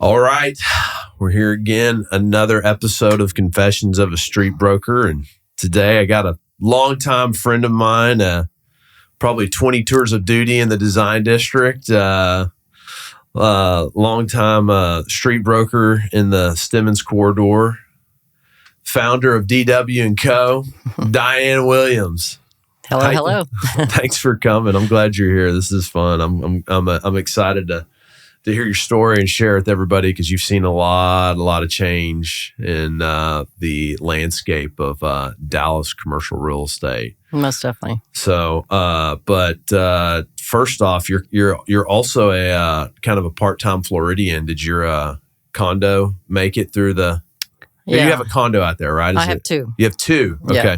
All right. We're here again. Another episode of Confessions of a Street Broker. And today I got a longtime friend of mine, probably 20 tours of duty in the design district, longtime street broker in the Stemmons corridor, founder of DW & Co., Diane Williams. Hello. Thanks for coming. I'm glad you're here. This is fun. I'm excited to hear your story and share it with everybody because you've seen a lot of change in the landscape of Dallas commercial real estate. Most definitely. So, but first off, you're also a kind of a part-time Floridian. Did your condo make it through the? Yeah. You have a condo out there, right? I have two. You have two. Okay. Yeah.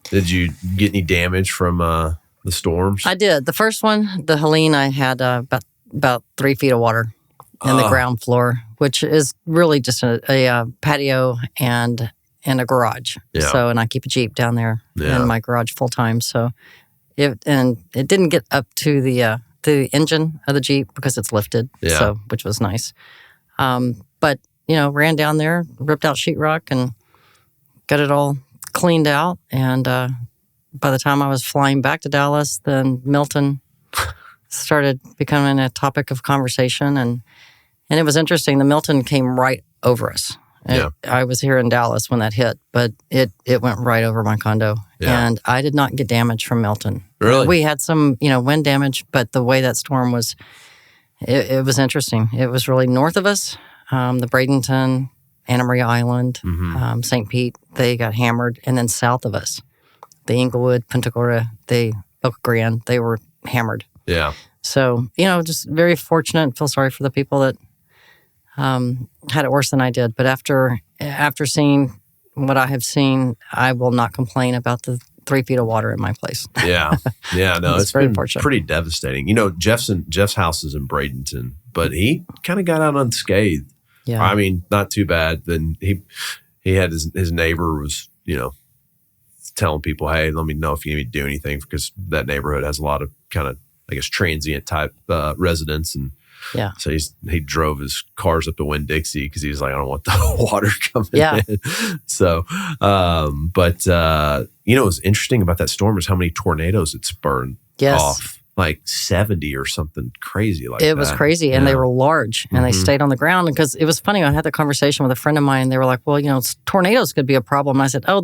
Did you get any damage from the storms? I did. The first one, the Helene, I had about 3 feet of water in the ground floor, which is really just a patio and a garage. Yeah. So, and I keep a Jeep down there in my garage full time. So, it didn't get up to the engine of the Jeep because it's lifted. Yeah. So, which was nice. But ran down there, ripped out sheetrock, and got it all cleaned out. And by the time I was flying back to Dallas, then Milton started becoming a topic of conversation, and it was interesting. The Milton came right over us. Yeah. I was here in Dallas when that hit, but it went right over my condo, and I did not get damage from Milton. Really? We had some, wind damage, but the way that storm was, it was interesting. It was really north of us, the Bradenton, Anna Maria Island, St. Pete, they got hammered, and then south of us, the Inglewood, Punta Gorda, Boca Grande, they were hammered. Yeah. So, just very fortunate. Feel sorry for the people that had it worse than I did. But after seeing what I have seen, I will not complain about the 3 feet of water in my place. Yeah. Yeah. No, it's very been fortunate. Pretty devastating. Jeff's house is in Bradenton, but he kind of got out unscathed. Yeah. I mean, not too bad. Then he had his neighbor was, telling people, hey, let me know if you need me to do anything, because that neighborhood has a lot of kind of, I guess, transient type residents. And so he drove his cars up to Winn-Dixie because he was like, I don't want the water coming in. So, what's interesting about that storm is how many tornadoes it's burned off. Like 70 or something crazy like that. It was crazy, and they were large, and they stayed on the ground. Because it was funny, I had the conversation with a friend of mine, and they were like, well, tornadoes could be a problem. And I said, oh,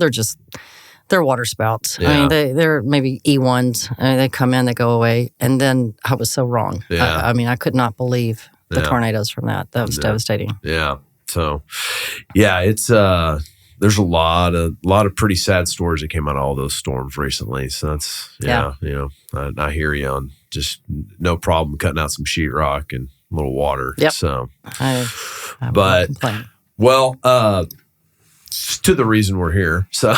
they're water spouts. Yeah. I mean, they're maybe E1s. I mean, they come in, they go away. And then I was so wrong. Yeah. I could not believe the tornadoes from that. That was devastating. Yeah. So, it's there's a lot of pretty sad stories that came out of all those storms recently. So that's I hear you on just no problem cutting out some sheetrock and a little water. Yep. So, I but complain. Well, to the reason we're here. So,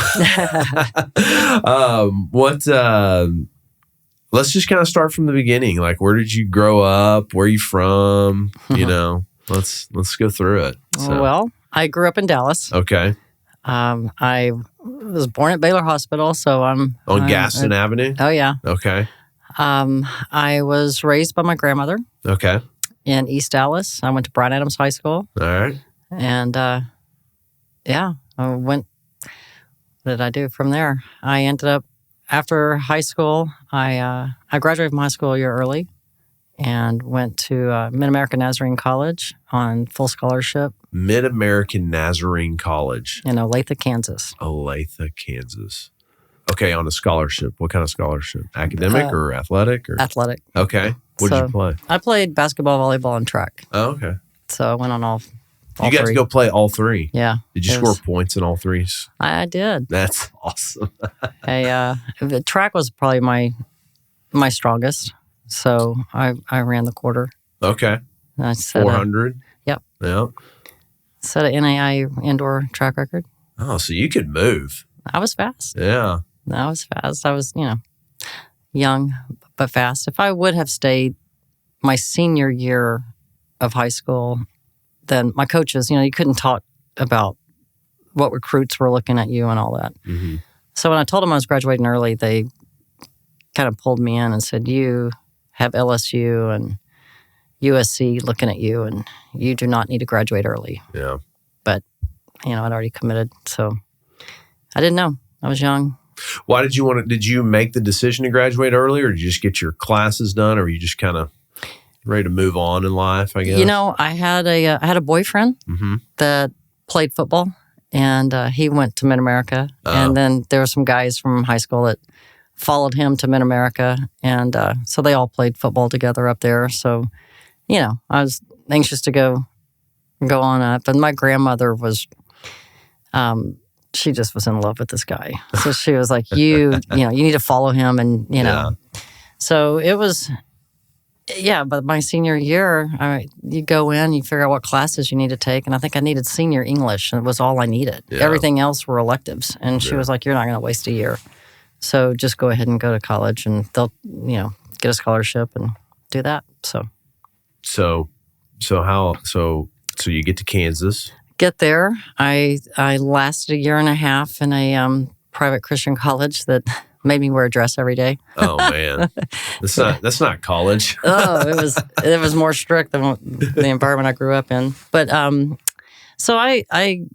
let's just kind of start from the beginning. Like, where did you grow up? Where are you from? Let's go through it. So. Well, I grew up in Dallas. Okay. I was born at Baylor Hospital, so I'm on Gaston Avenue. Oh yeah. Okay. I was raised by my grandmother. Okay. In East Dallas. I went to Bryan Adams High School. All right. And I went. What did I do from there? I ended up after high school. I graduated from high school a year early, and went to Mid-American Nazarene College on full scholarship. Mid-American Nazarene College. In Olathe, Kansas. Olathe, Kansas. Okay, on a scholarship. What kind of scholarship? Academic or athletic? Or Athletic. Okay. What did you play? I played basketball, volleyball, and track. Oh, okay. So I went on all you got three. to go play all three. Yeah. Did you score points in all threes? I did. That's awesome. The track was probably my strongest. So I ran the quarter. Okay. 400? Yep. Yep. Set an NAI indoor track record. Oh, so you could move. I was fast. Yeah. I was fast. I was, young but fast. If I would have stayed my senior year of high school, then my coaches, you couldn't talk about what recruits were looking at you and all that. Mm-hmm. So when I told them I was graduating early, they kind of pulled me in and said, you have LSU and USC looking at you, and you do not need to graduate early. Yeah. But, I'd already committed. So I didn't know. I was young. Why did you make the decision to graduate early, or did you just get your classes done, or were you just kind of ready to move on in life, I guess? I had a boyfriend that played football, and he went to Mid-America. And then there were some guys from high school that followed him to Mid-America. And so they all played football together up there. So, I was anxious to go on up. And my grandmother was, she just was in love with this guy. So she was like, you need to follow him. And, so it was... Yeah, but my senior year, you go in, you figure out what classes you need to take, and I think I needed senior English, and it was all I needed. Yeah. Everything else were electives, and she was like, "You're not going to waste a year, so just go ahead and go to college, and they'll, get a scholarship and do that." So you get to Kansas. Get there. I lasted a year and a half in a private Christian college that made me wear a dress every day. Oh man, that's not college. It was more strict than the environment I grew up in. But so I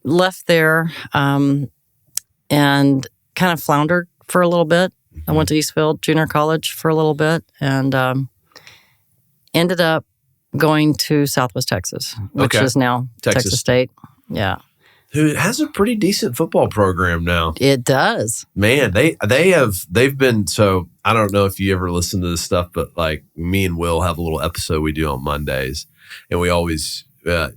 left there and kind of floundered for a little bit. I went to Eastfield Junior College for a little bit and ended up going to Southwest Texas, which is now Texas State. Yeah. Who has a pretty decent football program now. It does. Man, they've been, so I don't know if you ever listen to this stuff, but like me and Will have a little episode we do on Mondays, and we always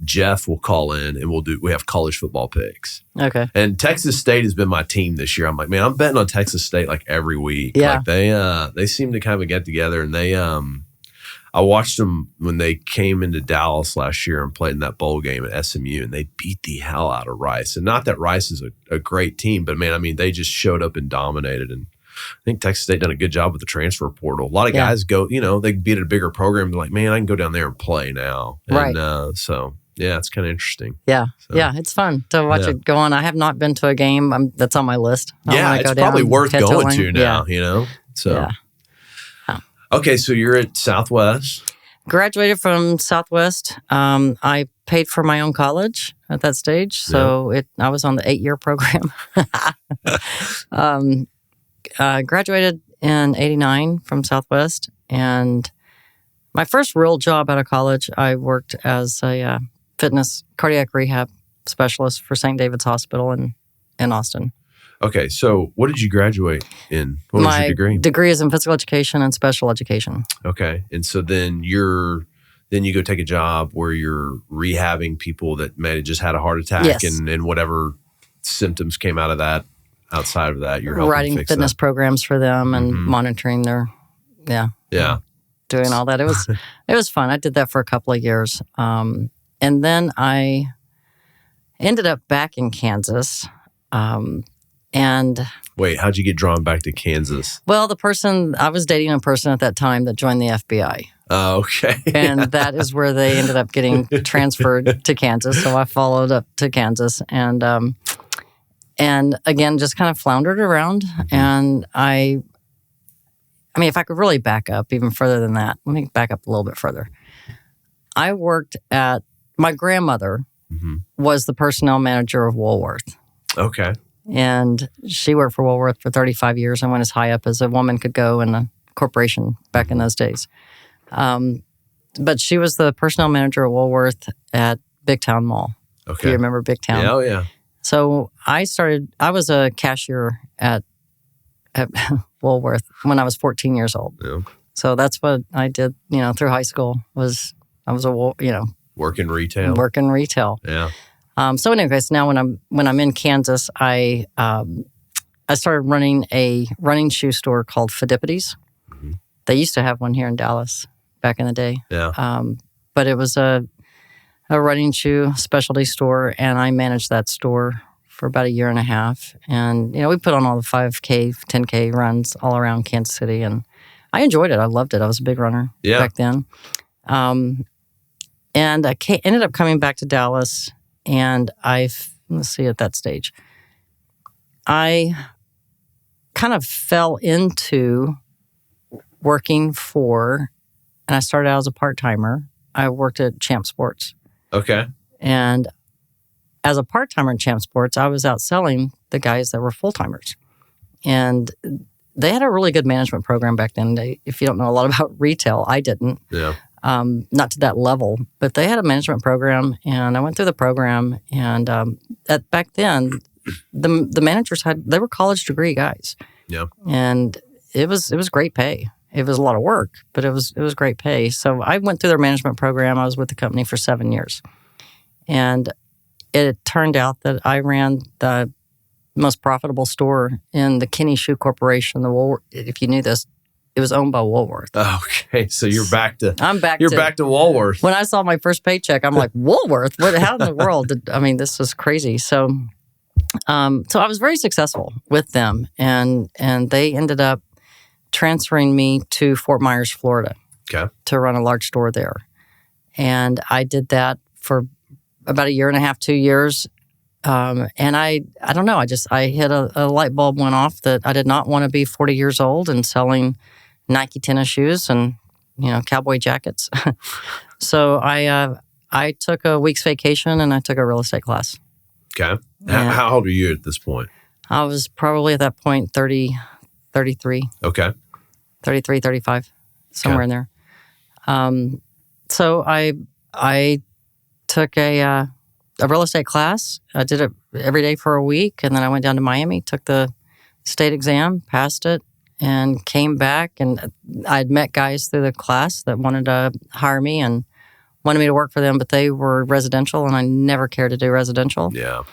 Jeff will call in and we have college football picks. Okay. And Texas State has been my team this year. I'm like, man, I'm betting on Texas State like every week. Yeah. Like they seem to kind of get together, and I watched them when they came into Dallas last year and played in that bowl game at SMU, and they beat the hell out of Rice. And not that Rice is a great team, but man, I mean, they just showed up and dominated. And I think Texas State done a good job with the transfer portal. A lot of guys go, they beat a bigger program. They're like, man, I can go down there and play now. And, right. So yeah, it's kind of interesting. Yeah. So, yeah. It's fun to watch it go on. I have not been to a game. That's on my list. It's probably worth going to now, so. Yeah. Okay, so you're at Southwest. Graduated from Southwest. I paid for my own college at that stage, so I was on the 8-year program. Graduated in '89 from Southwest, and my first real job out of college, I worked as a fitness cardiac rehab specialist for St. David's Hospital in Austin. Okay, so what did you graduate in? What was your degree? My degree is in physical education and special education. Okay, and so then you go take a job where you're rehabbing people that may have just had a heart attack and whatever symptoms came out of that. Outside of that, you're helping writing fix fitness that. programs for them and monitoring their, doing all that. It was fun. I did that for a couple of years, and then I ended up back in Kansas. And wait, how'd you get drawn back to Kansas? Well, I was dating a person at that time that joined the FBI. Oh, okay. And that is where they ended up getting transferred to Kansas. So I followed up to Kansas and again, just kind of floundered around. And I mean, if I could really back up even further than that, let me back up a little bit further. I worked at, my grandmother was the personnel manager of Woolworth. Okay. And she worked for Woolworth for 35 years and went as high up as a woman could go in a corporation back in those days. But she was the personnel manager at Woolworth at Big Town Mall. Okay. If you remember Big Town. Yeah, oh yeah. So I was a cashier at Woolworth when I was 14 years old. Yeah. So that's what I did, through high school I was working retail. Working retail. Yeah. So anyways, now when I'm in Kansas, I started running a running shoe store called Fidipides. Mm-hmm. They used to have one here in Dallas back in the day. Yeah. But it was a running shoe specialty store, and I managed that store for about a year and a half. And we put on all the 5K, 10K runs all around Kansas City, and I enjoyed it. I loved it. I was a big runner back then. And I ended up coming back to Dallas. And let's see, at that stage, I kind of fell into working for and I started out as a part-timer. I worked at Champ Sports. Okay. And as a part-timer at Champ Sports, I was out selling the guys that were full-timers. And they had a really good management program back then. If you don't know a lot about retail, I didn't. Yeah. Not to that level, but they had a management program, and I went through the program. And back then, the managers they were college degree guys. Yeah. And it was great pay. It was a lot of work, but it was great pay. So I went through their management program. I was with the company for 7 years, and it turned out that I ran the most profitable store in the Kinney Shoe Corporation. If you knew this, it was owned by Woolworth. Okay, so you're back to. I'm back. You're back to Woolworth. When I saw my first paycheck, I'm like, Woolworth? What? How in the world? This was crazy. So I was very successful with them, and they ended up transferring me to Fort Myers, Florida, to run a large store there. And I did that for about 1.5 years, 2 years. And I don't know, I hit a light bulb went off that I did not want to be 40 years old and selling Nike tennis shoes and, cowboy jackets. So I took a week's vacation and I took a real estate class. Okay. How old are you at this point? I was probably at that point 33. Okay. 33, 35, somewhere in there. So I took a real estate class. I did it every day for a week, and then I went down to Miami, took the state exam, passed it, and came back. And I'd met guys through the class that wanted to hire me and wanted me to work for them, but they were residential, and I never cared to do residential. Yeah.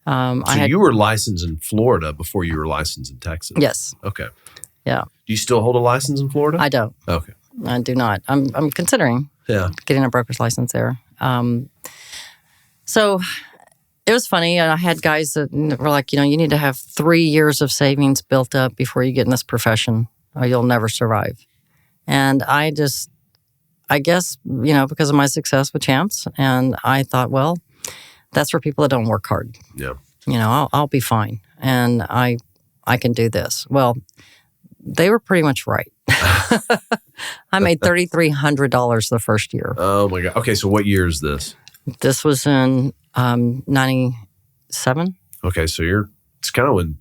You were licensed in Florida before you were licensed in Texas? Yes. Okay. Yeah. Do you still hold a license in Florida? I don't. Okay. I do not. I'm considering getting a broker's license there. So it was funny. I had guys that were like, you need to have 3 years of savings built up before you get in this profession or you'll never survive. And I guess, because of my success with Champs, and I thought, well, that's for people that don't work hard. Yeah. I'll be fine. And I can do this. Well, they were pretty much right. I made $3,300 the first year. Oh my God. Okay. So what year is this? This was in 97. Okay. So it's kind of when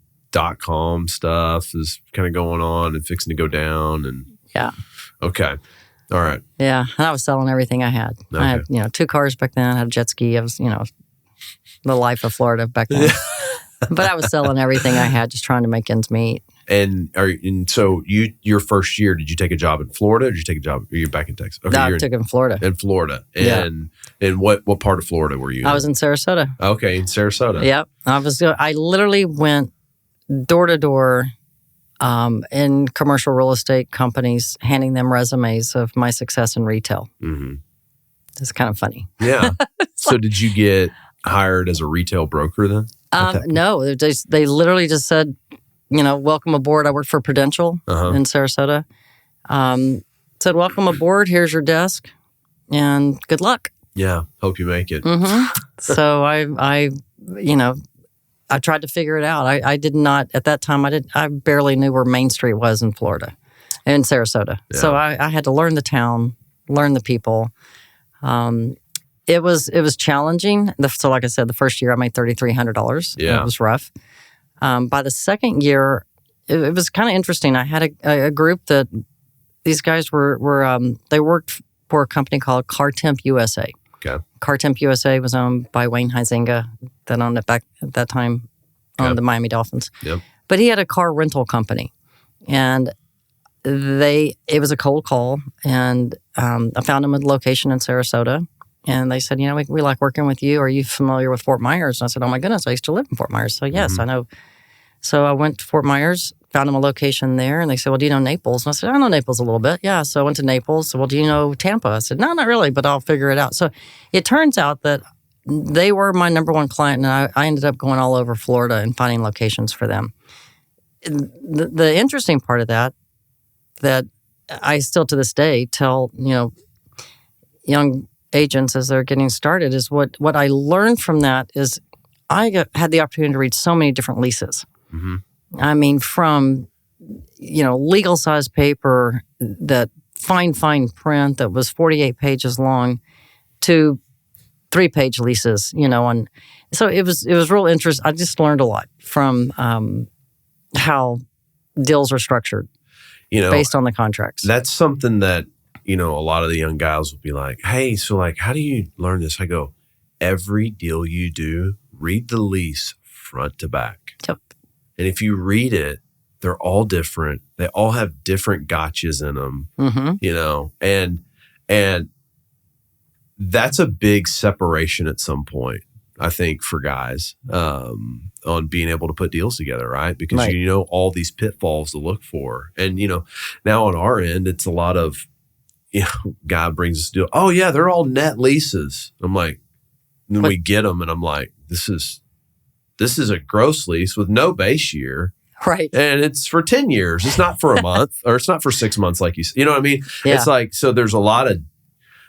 .com stuff is kind of going on and fixing to go down. And yeah. Okay. All right. Yeah. And I was selling everything I had. Okay. I had, 2 cars back then. I had a jet ski. I was, the life of Florida back then. But I was selling everything I had, just trying to make ends meet. And so your first year, did you take a job in Florida, or did you take a job? Are you back in Texas? Okay, no, I took it in Florida. In Florida, and what part of Florida were you in? I was in Sarasota. Okay, in Sarasota. Yep, I literally went door to door in commercial real estate companies, handing them resumes of my success in retail. Mm-hmm. It's kind of funny. Yeah. So did you get hired as a retail broker then? No, they literally just said, welcome aboard. I worked for Prudential in Sarasota. Said, welcome aboard. Here's your desk, and good luck. Yeah, hope you make it. Mm-hmm. So I tried to figure it out. I did not at that time. I barely knew where Main Street was in Florida, in Sarasota. Yeah. So I had to learn the town, learn the people. It was challenging. So like I said, the first year I made $3,300. Yeah. It was rough. By the second year, it was kind of interesting. I had a group that these guys were they worked for a company called Car Temp USA. Okay. Car Temp USA was owned by Wayne Huizenga, that owned it back at that time on the Miami Dolphins. Yep. But he had a car rental company, and it was a cold call, and I found them a location in Sarasota. And they said, we like working with you. Are you familiar with Fort Myers? And I said, oh my goodness, I used to live in Fort Myers. So yes, I know. So I went to Fort Myers, found them a location there. And they said, well, do you know Naples? And I said, I know Naples a little bit. Yeah. So I went to Naples. So, well, do you know Tampa? I said, no, not really, but I'll figure it out. So it turns out that they were my number one client. And I ended up going all over Florida and finding locations for them. The interesting part of that I still to this day tell, young agents as they're getting started is what I learned from that is I had the opportunity to read so many different leases. Mm-hmm. I mean, from, legal size paper that fine print that was 48 pages long to 3-page leases, and so it was real interesting. I just learned a lot from how deals are structured based on the contracts. That's something that, a lot of the young guys will be like, hey, so like, how do you learn this? I go, every deal you do, read the lease front to back. Yep. And if you read it, they're all different. They all have different gotchas in them, and that's a big separation at some point, I think, for guys on being able to put deals together, right? Because right. you know all these pitfalls to look for. And, now on our end, it's a lot of, guy brings us a deal. Oh, yeah, they're all net leases. I'm like, then we get them and I'm like, this is a gross lease with no base year. Right. And it's for 10 years. It's not for a month or it's not for 6 months like you said. You know what I mean? Yeah. It's like, so there's a lot of,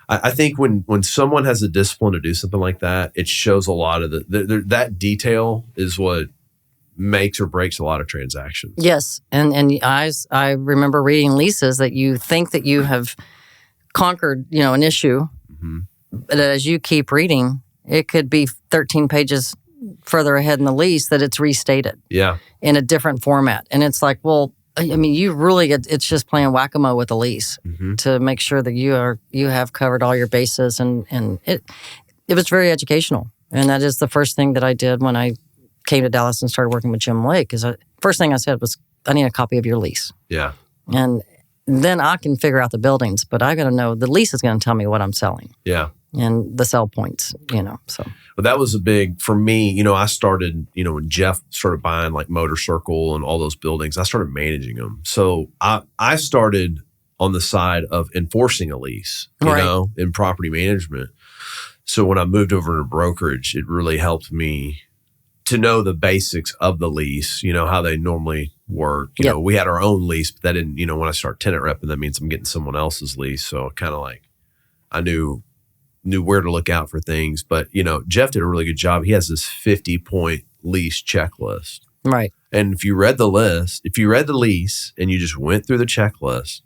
I think when someone has the discipline to do something like that, it shows a lot of that detail is what makes or breaks a lot of transactions. Yes. And I remember reading leases that you think that you have conquered, an issue. Mm-hmm. But as you keep reading, it could be 13 pages further ahead in the lease that it's restated. Yeah. In a different format. And it's like, well, I mean, you really, it's just playing whack-a-mole with the lease to make sure that you have covered all your bases. And it was very educational. And that is the first thing that I did when I came to Dallas and started working with Jim Lake. First thing I said was, I need a copy of your lease. Yeah. And then I can figure out the buildings, but I got to know the lease is going to tell me what I'm selling. Yeah. And the sell points, so. But that was a big, for me, I started, when Jeff started buying like Motor Circle and all those buildings, I started managing them. So I started on the side of enforcing a lease, in property management. So when I moved over to brokerage, it really helped me to know the basics of the lease, how they normally work. You know, we had our own lease, but that didn't, when I start tenant repping, that means I'm getting someone else's lease. So kind of like I knew where to look out for things. But, Jeff did a really good job. He has this 50-point lease checklist. Right. And if you read the lease and you just went through the checklist,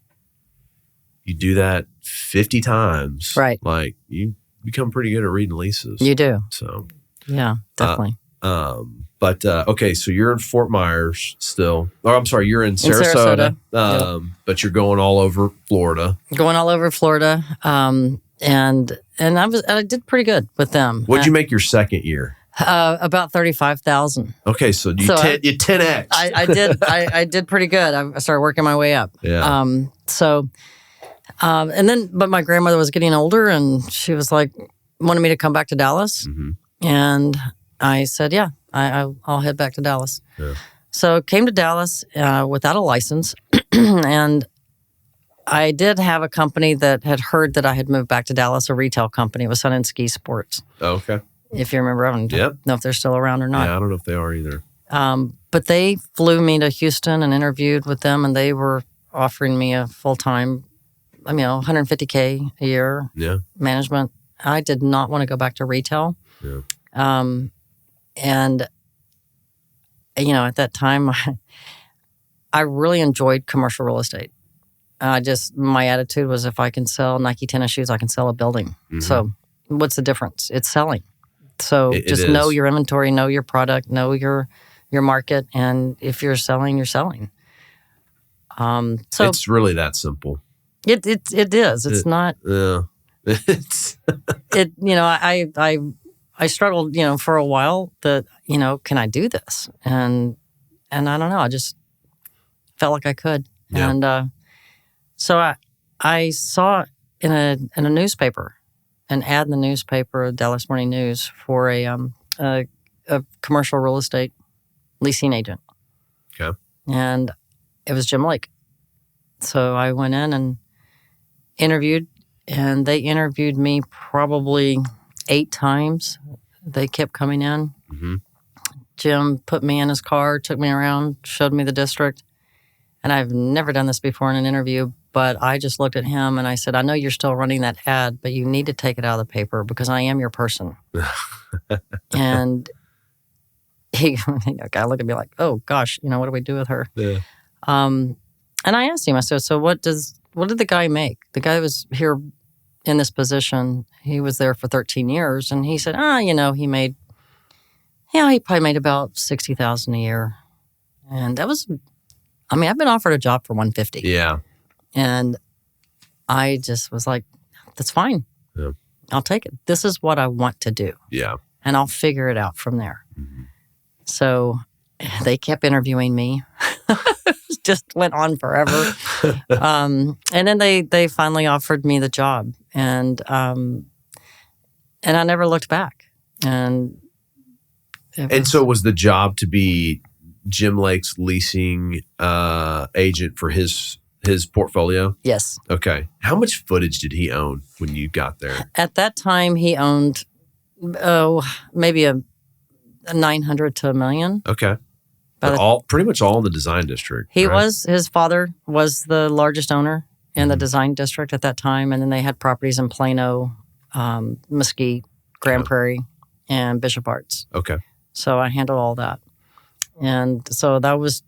you do that 50 times. Right. Like you become pretty good at reading leases. You do. So. Yeah, definitely. Okay, so you're in Fort Myers still. Or I'm sorry, you're in Sarasota. But you're going all over Florida. Going all over Florida. And I did pretty good with them. What'd you make your second year? About 35,000. Okay, so you 10x. I did pretty good. I started working my way up. Yeah. But my grandmother was getting older, and she was like, wanted me to come back to Dallas, and I said, yeah, I'll head back to Dallas. Yeah. So came to Dallas without a license, and I did have a company that had heard that I had moved back to Dallas, a retail company. It was Sun and Ski Sports. Oh, okay. If you remember, I don't know if they're still around or not. Yeah, I don't know if they are either. But they flew me to Houston and interviewed with them, and they were offering me a full-time, $150K a year management. I did not want to go back to retail. Yeah. And, at that time, I really enjoyed commercial real estate. My attitude was if I can sell Nike tennis shoes, I can sell a building. Mm-hmm. So what's the difference? It's selling. So just know your inventory, know your product, know your market. And if you're selling, you're selling. So it's really that simple. It is. It's not. Yeah. I struggled, for a while that, can I do this? And I don't know. I just felt like I could. Yeah. And, so I saw in a newspaper, an ad in the newspaper, Dallas Morning News, for a commercial real estate leasing agent. Okay. And it was Jim Lake. So I went in and interviewed, and they interviewed me probably 8 times. They kept coming in. Mm-hmm. Jim put me in his car, took me around, showed me the district. And I've never done this before in an interview, but I just looked at him and I said, I know you're still running that ad, but you need to take it out of the paper because I am your person. And the guy looked at me like, oh gosh, what do we do with her? Yeah. And I asked him, I said, so what what did the guy make? The guy was here in this position. He was there for 13 years, and he said, he probably made about $60,000 a year, and that was. I mean, I've been offered a job for $150. Yeah, and I just was like, that's fine. Yeah. I'll take it. This is what I want to do. Yeah, and I'll figure it out from there. Mm-hmm. So they kept interviewing me. Just went on forever. And then they finally offered me the job, and I never looked back. And so was the job to be Jim Lake's leasing agent for his portfolio? Yes. Okay. How much footage did he own when you got there? At that time, he owned maybe a 900 to $1 million. Okay. But pretty much all in the design district. He right? was. His father was the largest owner in the design district at that time, and then they had properties in Plano, Mesquite, Grand Prairie, and Bishop Arts. Okay. So I handled all that, and so that was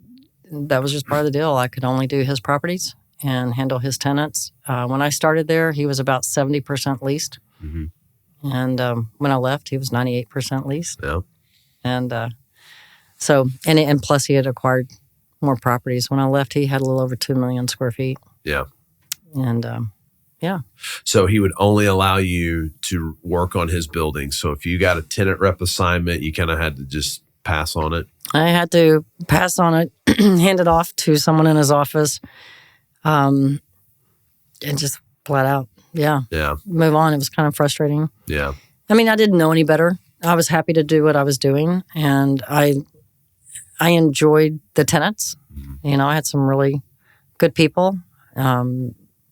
just part of the deal. I could only do his properties and handle his tenants. When I started there, he was about 70% leased, and when I left, he was 98% leased. Yeah. And so, and plus he had acquired more properties. When I left, he had a little over 2 million square feet. Yeah. And yeah. So he would only allow you to work on his building. So if you got a tenant rep assignment, you kind of had to just pass on it. I had to pass on it, hand it off to someone in his office, and just flat out, move on. It was kind of frustrating. Yeah. I mean, I didn't know any better. I was happy to do what I was doing, and I enjoyed the tenants. You know, I had some really good people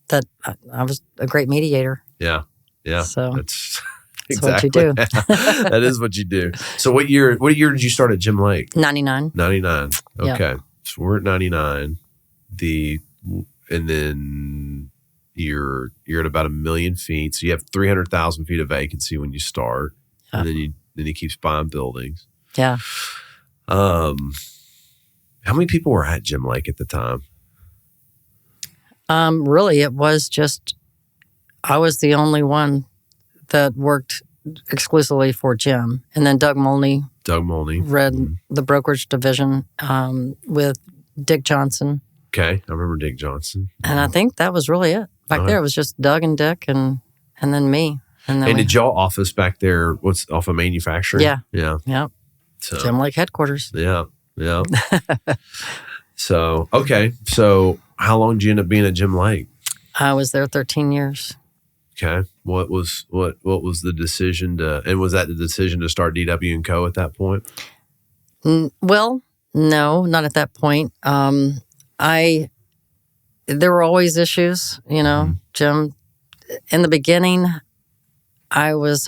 that I was a great mediator. Yeah. Yeah. So that's exactly what you do. That is what you do. So what year did you start at Jim Lake? 99. 99. Okay. Yeah. So we're at 99. And then you're at about 1 million feet. So you have 300,000 feet of vacancy when you start. Yeah. And then he keeps buying buildings. Yeah. How many people were at Jim Lake at the time? Really, it was just, I was the only one that worked exclusively for Jim. And then Doug Molney read the brokerage division with Dick Johnson. Okay, I remember Dick Johnson. And I think that was really it. Back there, it was just Doug and Dick and then me. And did y'all office back there, what's off of manufacturing? Yeah. Yeah. Yeah. So, Jim Lake headquarters. Yeah. Yeah. So, okay. So how long did you end up being at Jim Lake? I was there 13 years. Okay. What was the decision and was that the decision to start DW & Co. at that point? Well, no, not at that point. There were always issues, you know, Jim. In the beginning, I was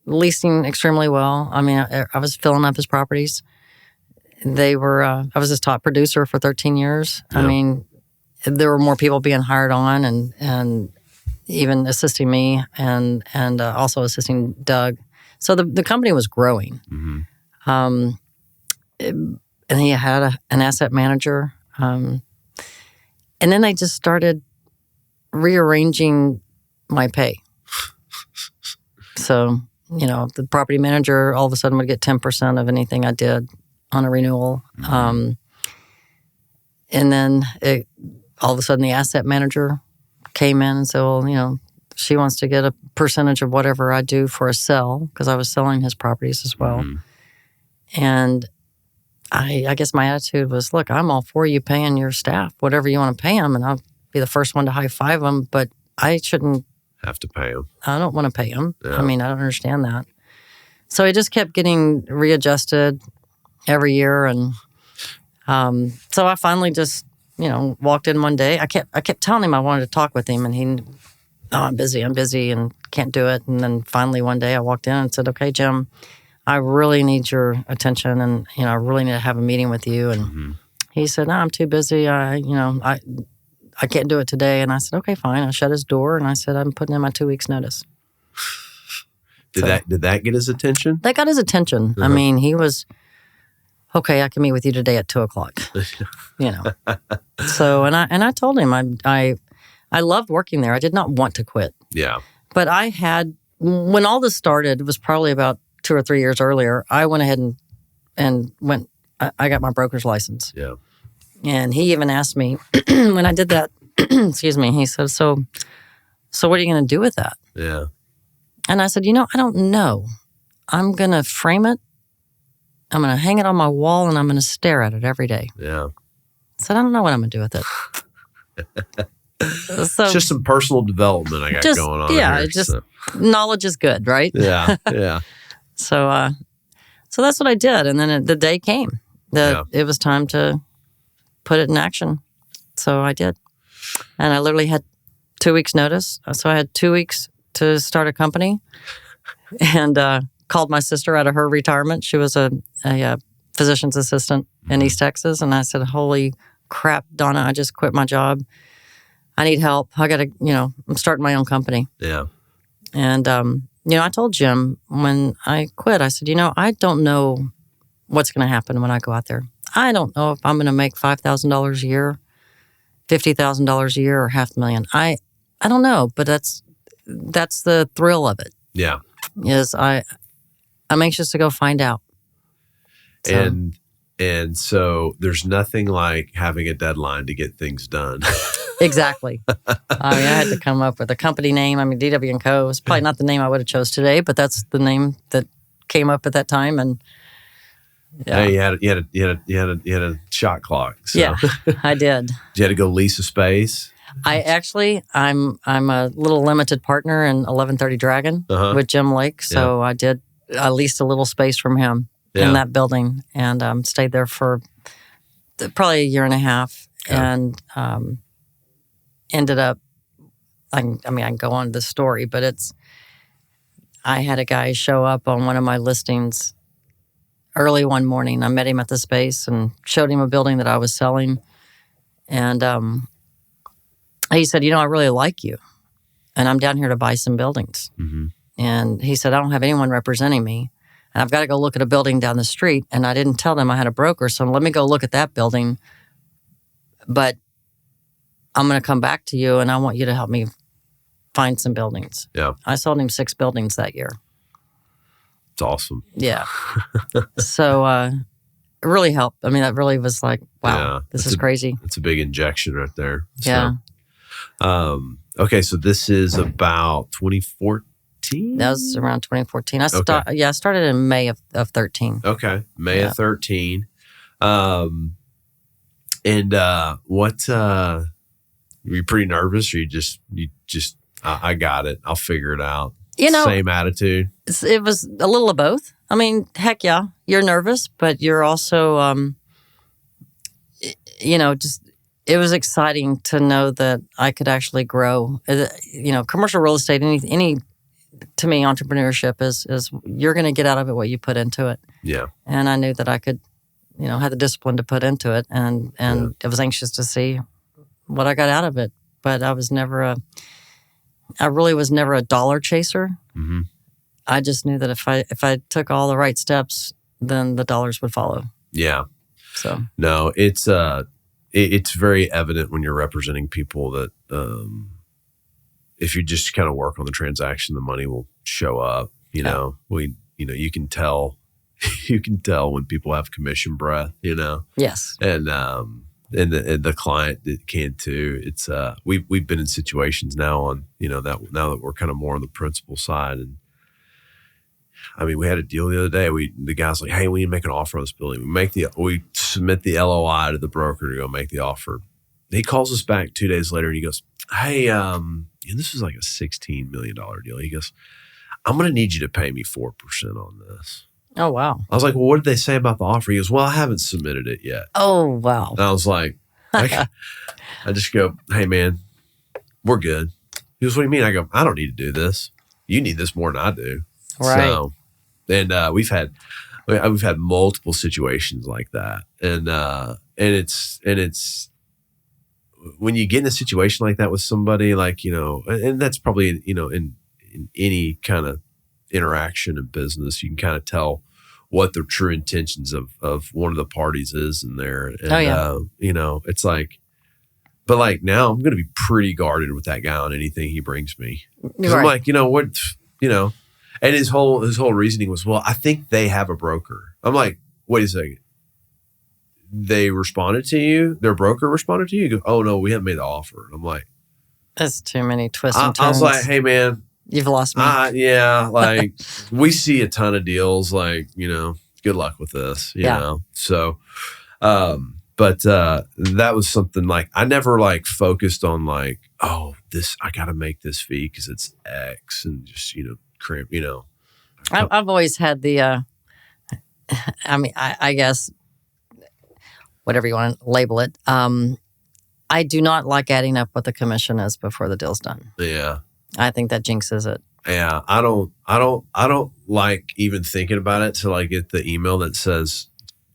leasing extremely well. I mean, I was filling up his properties. I was his top producer for 13 years. Yeah. I mean, there were more people being hired on and even assisting me and also assisting Doug. So the company was growing. And he had an asset manager. And then they just started rearranging my pay. So, you know, the property manager all of a sudden would get 10% of anything I did on a renewal. And then all of a sudden the asset manager came in and said, well, you know, she wants to get a percentage of whatever I do for a sell because I was selling his properties as well. And I guess my attitude was, look, I'm all for you paying your staff, whatever you want to pay them, and I'll be the first one to high five them, but I shouldn't have to pay them. I don't want to pay them. Yeah. I mean, I don't understand that. So it just kept getting readjusted every year. And so I finally just, you know, walked in one day. I kept telling him I wanted to talk with him, and he, I'm busy and can't do it. And then finally one day I walked in and said, okay, Jim, I really need your attention, and, you know, I really need to have a meeting with you. And he said, no, I'm too busy. I can't do it today. And I said, okay, fine. I shut his door and I said, I'm putting in my 2 weeks notice. Did that get his attention? That got his attention. I mean, he was, okay, I can meet with you today at 2:00. You know. So, and I told him I I loved working there. I did not want to quit. Yeah. But when all this started, it was probably about 2 or 3 years earlier, I went ahead and I got my broker's license. Yeah. And he even asked me when I did that, excuse me, he said, so what are you going to do with that? Yeah. And I said, I don't know. I'm going to frame it. I'm going to hang it on my wall and I'm going to stare at it every day. Yeah. I said, I don't know what I'm going to do with it. So it's just some personal development I got going on. Yeah, here, knowledge is good, right? Yeah, yeah. So that's what I did. And then the day came that it was time to put it in action. So I did. And I literally had 2 weeks notice. So I had 2 weeks to start a company and called my sister out of her retirement. She was a physician's assistant in East Texas. And I said, holy crap, Donna, I just quit my job. I need help. I got to, I'm starting my own company. Yeah. And, I told Jim when I quit, I said, I don't know what's going to happen when I go out there. I don't know if I'm going to make $5,000 a year, $50,000 a year, or $500,000. I don't know, but that's the thrill of it. Yeah. Is I'm anxious to go find out. So. And so there's nothing like having a deadline to get things done. Exactly. I had to come up with a company name. DW & Co. is probably not the name I would have chose today, but that's the name that came up at that time. And yeah, you had a shot clock. So. Yeah, I did. You had to go lease a space. I'm a little limited partner in 1130 Dragon with Jim Lake, so I leased a little space from him in that building and stayed there for probably a year and a half and ended up. I can go on the story, but I had a guy show up on one of my listings early one morning. I met him at the space and showed him a building that I was selling, and he said, I really like you, and I'm down here to buy some buildings. Mm-hmm. And he said, I don't have anyone representing me, and I've got to go look at a building down the street. And I didn't tell them I had a broker, so let me go look at that building. But I'm going to come back to you, and I want you to help me find some buildings. Yeah. I sold him 6 buildings that year. It's awesome. Yeah. So it really helped. That really was like, wow, this is crazy. It's a big injection right there. Yeah. So, okay, so this is about 2014? That was around 2014. I started in May of 13. Okay, May of 13. And what, were you pretty nervous or you just, I got it, I'll figure it out? Same attitude? It was a little of both. Heck yeah, you're nervous, but you're also, it was exciting to know that I could actually grow. Commercial real estate, any to me, entrepreneurship is you're going to get out of it what you put into it. Yeah. And I knew that I could, have the discipline to put into it, and I was anxious to see what I got out of it. But I really was never a dollar chaser. Mm-hmm. I just knew that if I took all the right steps, then the dollars would follow. Yeah. So no, it's very evident when you're representing people that if you just kind of work on the transaction, the money will show up. You can tell when people have commission breath. Yes. And the client can too. It's we've been in situations now on now that we're kind of more on the principal side, and we had a deal the other day. The guy's like, "Hey, we need to make an offer on this building." We submit the LOI to the broker to go make the offer. He calls us back 2 days later and he goes, "Hey, this is like a $16 million deal." He goes, "I'm going to need you to pay me 4% on this." Oh, wow. I was like, "Well, what did they say about the offer?" He goes, "Well, I haven't submitted it yet." Oh, wow. And I was like, I just go, "Hey, man, we're good." He goes, "What do you mean?" I go, "I don't need to do this. You need this more than I do." Right. So, and we've had multiple situations like that, and it's when you get in a situation like that with somebody, like and that's probably in any kind of interaction in business, you can kind of tell what the true intentions of one of the parties is in there. And, it's like, but like now I'm going to be pretty guarded with that guy on anything he brings me. Because I'm Right. like, what, and his whole reasoning was, well, I think they have a broker. I'm like, wait a second. They responded to you? Their broker responded to you? He goes, oh no, we haven't made the offer. I'm like, That's too many twists and I turns. was like, hey man, You've lost me. yeah, like we see a ton of deals, like, good luck with this, you know? So, but that was something like, I never like focused on like, oh, I got to make this fee because it's X and just, crimp, I've always had the, I guess, whatever you want to label it. I do not like adding up what the commission is before the deal's done. Yeah. I think that jinxes it. Yeah. I don't like even thinking about it till I get the email that says,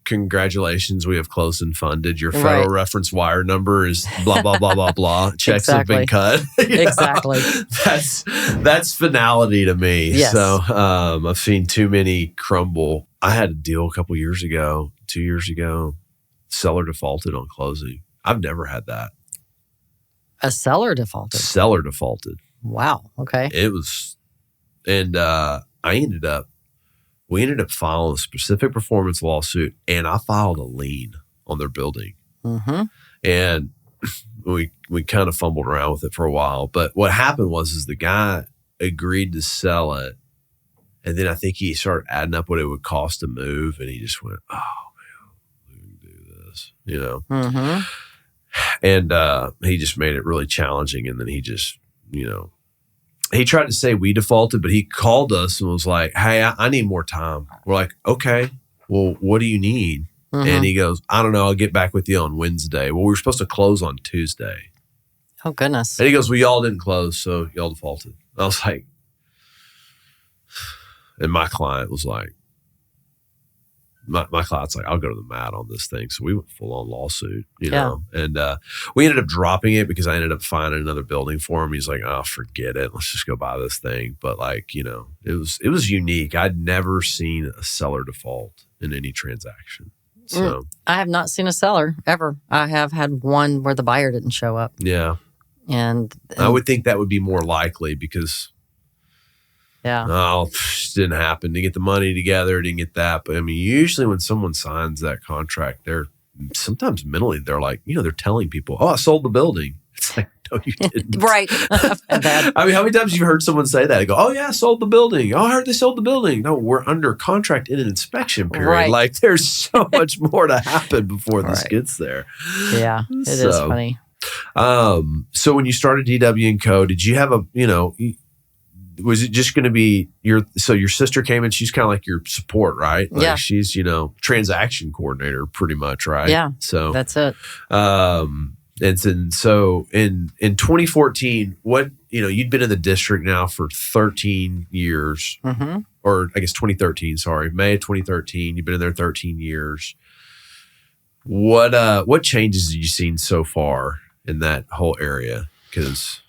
congratulations, we have closed and funded. Your federal reference wire number is blah, blah, blah, blah, blah. Checks have been cut. Exactly. That's finality to me. Yes. So I've seen too many crumble. I had a deal a couple years ago, 2 years ago, seller defaulted on closing. I've never had that. A seller defaulted? Seller defaulted. Wow. Okay. It was, and we ended up filing a specific performance lawsuit, and I filed a lien on their building. Mm-hmm. And we kind of fumbled around with it for a while. But what happened was the guy agreed to sell it, and then I think he started adding up what it would cost to move, and he just went, "Oh man, we can do this," Mm-hmm. And he just made it really challenging, and then he just, he tried to say we defaulted, but he called us and was like, hey, I need more time. We're like, okay, well, what do you need? Mm-hmm. And he goes, I don't know. I'll get back with you on Wednesday. Well, we were supposed to close on Tuesday. Oh, goodness. And he goes, well, y'all didn't close, so y'all defaulted. I was like, and my client was like, my client's like, I'll go to the mat on this thing. So we went full on lawsuit, know, and we ended up dropping it because I ended up finding another building for him. He's like, oh, forget it. Let's just go buy this thing. But like, it was unique. I'd never seen a seller default in any transaction. So I have not seen a seller ever. I have had one where the buyer didn't show up. Yeah. And I would think that would be more likely because it didn't happen to get the money together, didn't get that. But I mean, usually when someone signs that contract, they're sometimes mentally, they're like, they're telling people, oh, I sold the building. It's like, no, you didn't. Right. I mean, how many times have you heard someone say that? They go, oh yeah, I sold the building. Oh, I heard they sold the building. No, we're under contract in an inspection period. Right. Like there's so much more to happen before this gets there. Yeah, it is funny. So when you started DW & Co., did you have was it just going to be your sister came in, she's kind of like your support, right? Like yeah. She's, transaction coordinator pretty much, right? Yeah. So that's it. And so in 2014, you'd been in the district now for 13 years, mm-hmm. or I guess 2013, sorry, May of 2013, you've been in there 13 years. What changes have you seen so far in that whole area? Because,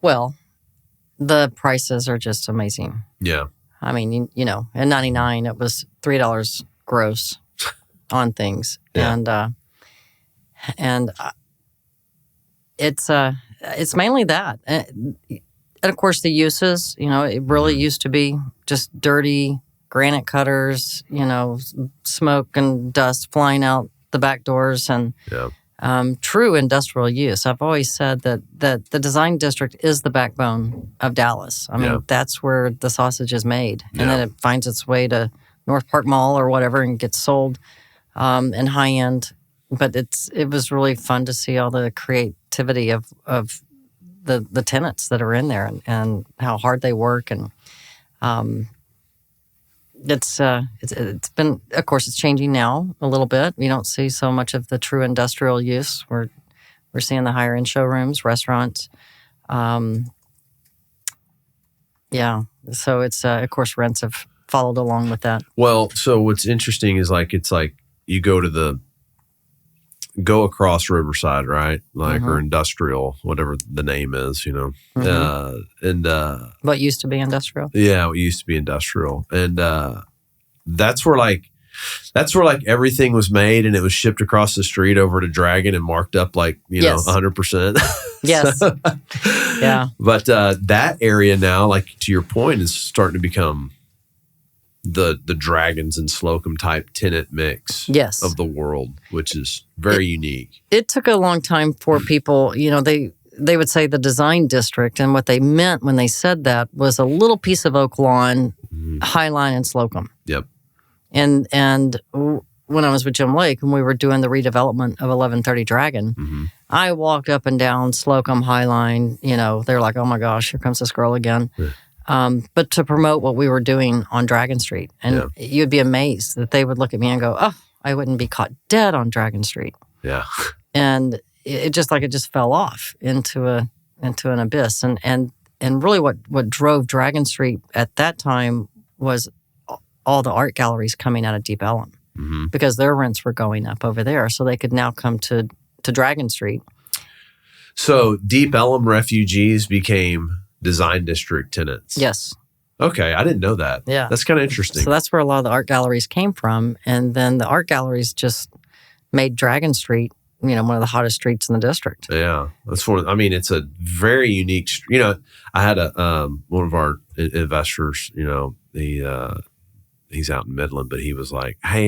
well, the prices are just amazing. Yeah. I mean, in 99, it was $3 gross on things. Yeah. And it's mainly that. And of course, the uses, it really used to be just dirty granite cutters, smoke and dust flying out the back doors and true industrial use. I've always said that the design district is the backbone of Dallas. I mean, that's where the sausage is made. And then it finds its way to North Park Mall or whatever and gets sold in high end. But it was really fun to see all the creativity of the tenants that are in there and how hard they work. And it's been, of course, it's changing now a little bit. We don't see so much of the true industrial use. We're seeing the higher end showrooms, restaurants. So it's of course rents have followed along with that. Well, so what's interesting is it's like you go across Riverside, right? Like, or industrial, whatever the name is, What used to be industrial? Yeah, it used to be industrial. And that's where that's where like everything was made and it was shipped across the street over to Dragon and marked up like, Yes. 100%. Yes. So, Yeah. But that area now, like to your point, is starting to become the Dragons and Slocum type tenant mix Yes. of the world, which is very unique. It took a long time for people, they would say the design district, and what they meant when they said that was a little piece of Oak Lawn, Highline, and Slocum. Yep. And when I was with Jim Lake and we were doing the redevelopment of 1130 Dragon, I walked up and down Slocum, Highline. They're like, "Oh my gosh, here comes this girl again." Yeah. But to promote what we were doing on Dragon Street, and you'd be amazed that they would look at me and go, "Oh, I wouldn't be caught dead on Dragon Street." Yeah. And it just fell off into an abyss. And really what drove Dragon Street at that time was all the art galleries coming out of Deep Ellum, because their rents were going up over there, so they could now come to Dragon Street. So Deep Ellum refugees became design district tenants. Yes. Okay, I didn't know that. Yeah. That's kind of interesting. So that's where a lot of the art galleries came from, and then the art galleries just made Dragon Street, one of the hottest streets in the district. Yeah, that's one. I mean, it's a very unique. I had one of our investors. He's out in Midland, but he was like, "Hey,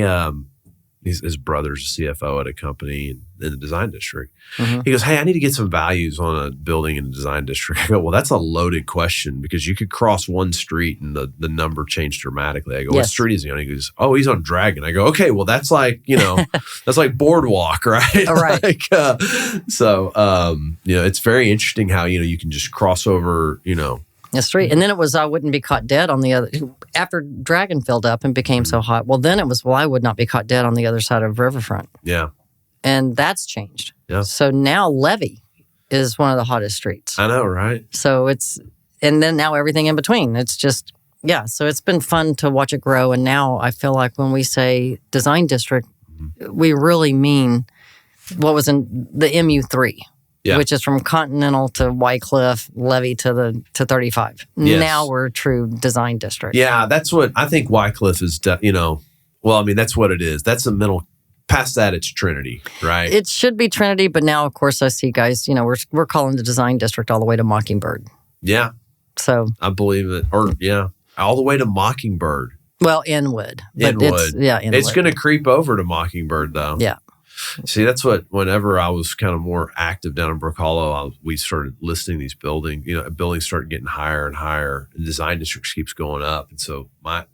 his brother's a CFO at a company in the design district." He goes, "Hey, I need to get some values on a building in the design district." I go, "Well, that's a loaded question because you could cross one street and the number changed dramatically." I go, "What street is he on?" He goes, "Oh, he's on Dragon." I go, "Okay, well, that's like that's like Boardwalk, right?" All right. It's very interesting how you can just cross over, The street. And then it was, I wouldn't be caught dead on the other. After Dragon filled up and became so hot, well, then it was, I would not be caught dead on the other side of Riverfront. Yeah. And that's changed. Yeah. So now Levee is one of the hottest streets. I know, right? So and then now everything in between. It's just, so it's been fun to watch it grow. And now I feel like when we say design district, we really mean what was in the MU3. Yeah. Which is from Continental to Wycliffe, Levee to 35. Yes. Now we're a true design district. Yeah, that's what I think Wycliffe is, that's what it is. That's the middle. Past that, it's Trinity, right? It should be Trinity, but now, of course, I see guys, we're calling the design district all the way to Mockingbird. Yeah. So I believe it. Or, all the way to Mockingbird. Well, Inwood. Inwood. Inwood. It's going to creep over to Mockingbird, though. Yeah. See, that's whenever I was kind of more active down in Brook Hollow, we started listing these buildings. Buildings started getting higher and higher, and design districts keeps going up. And so I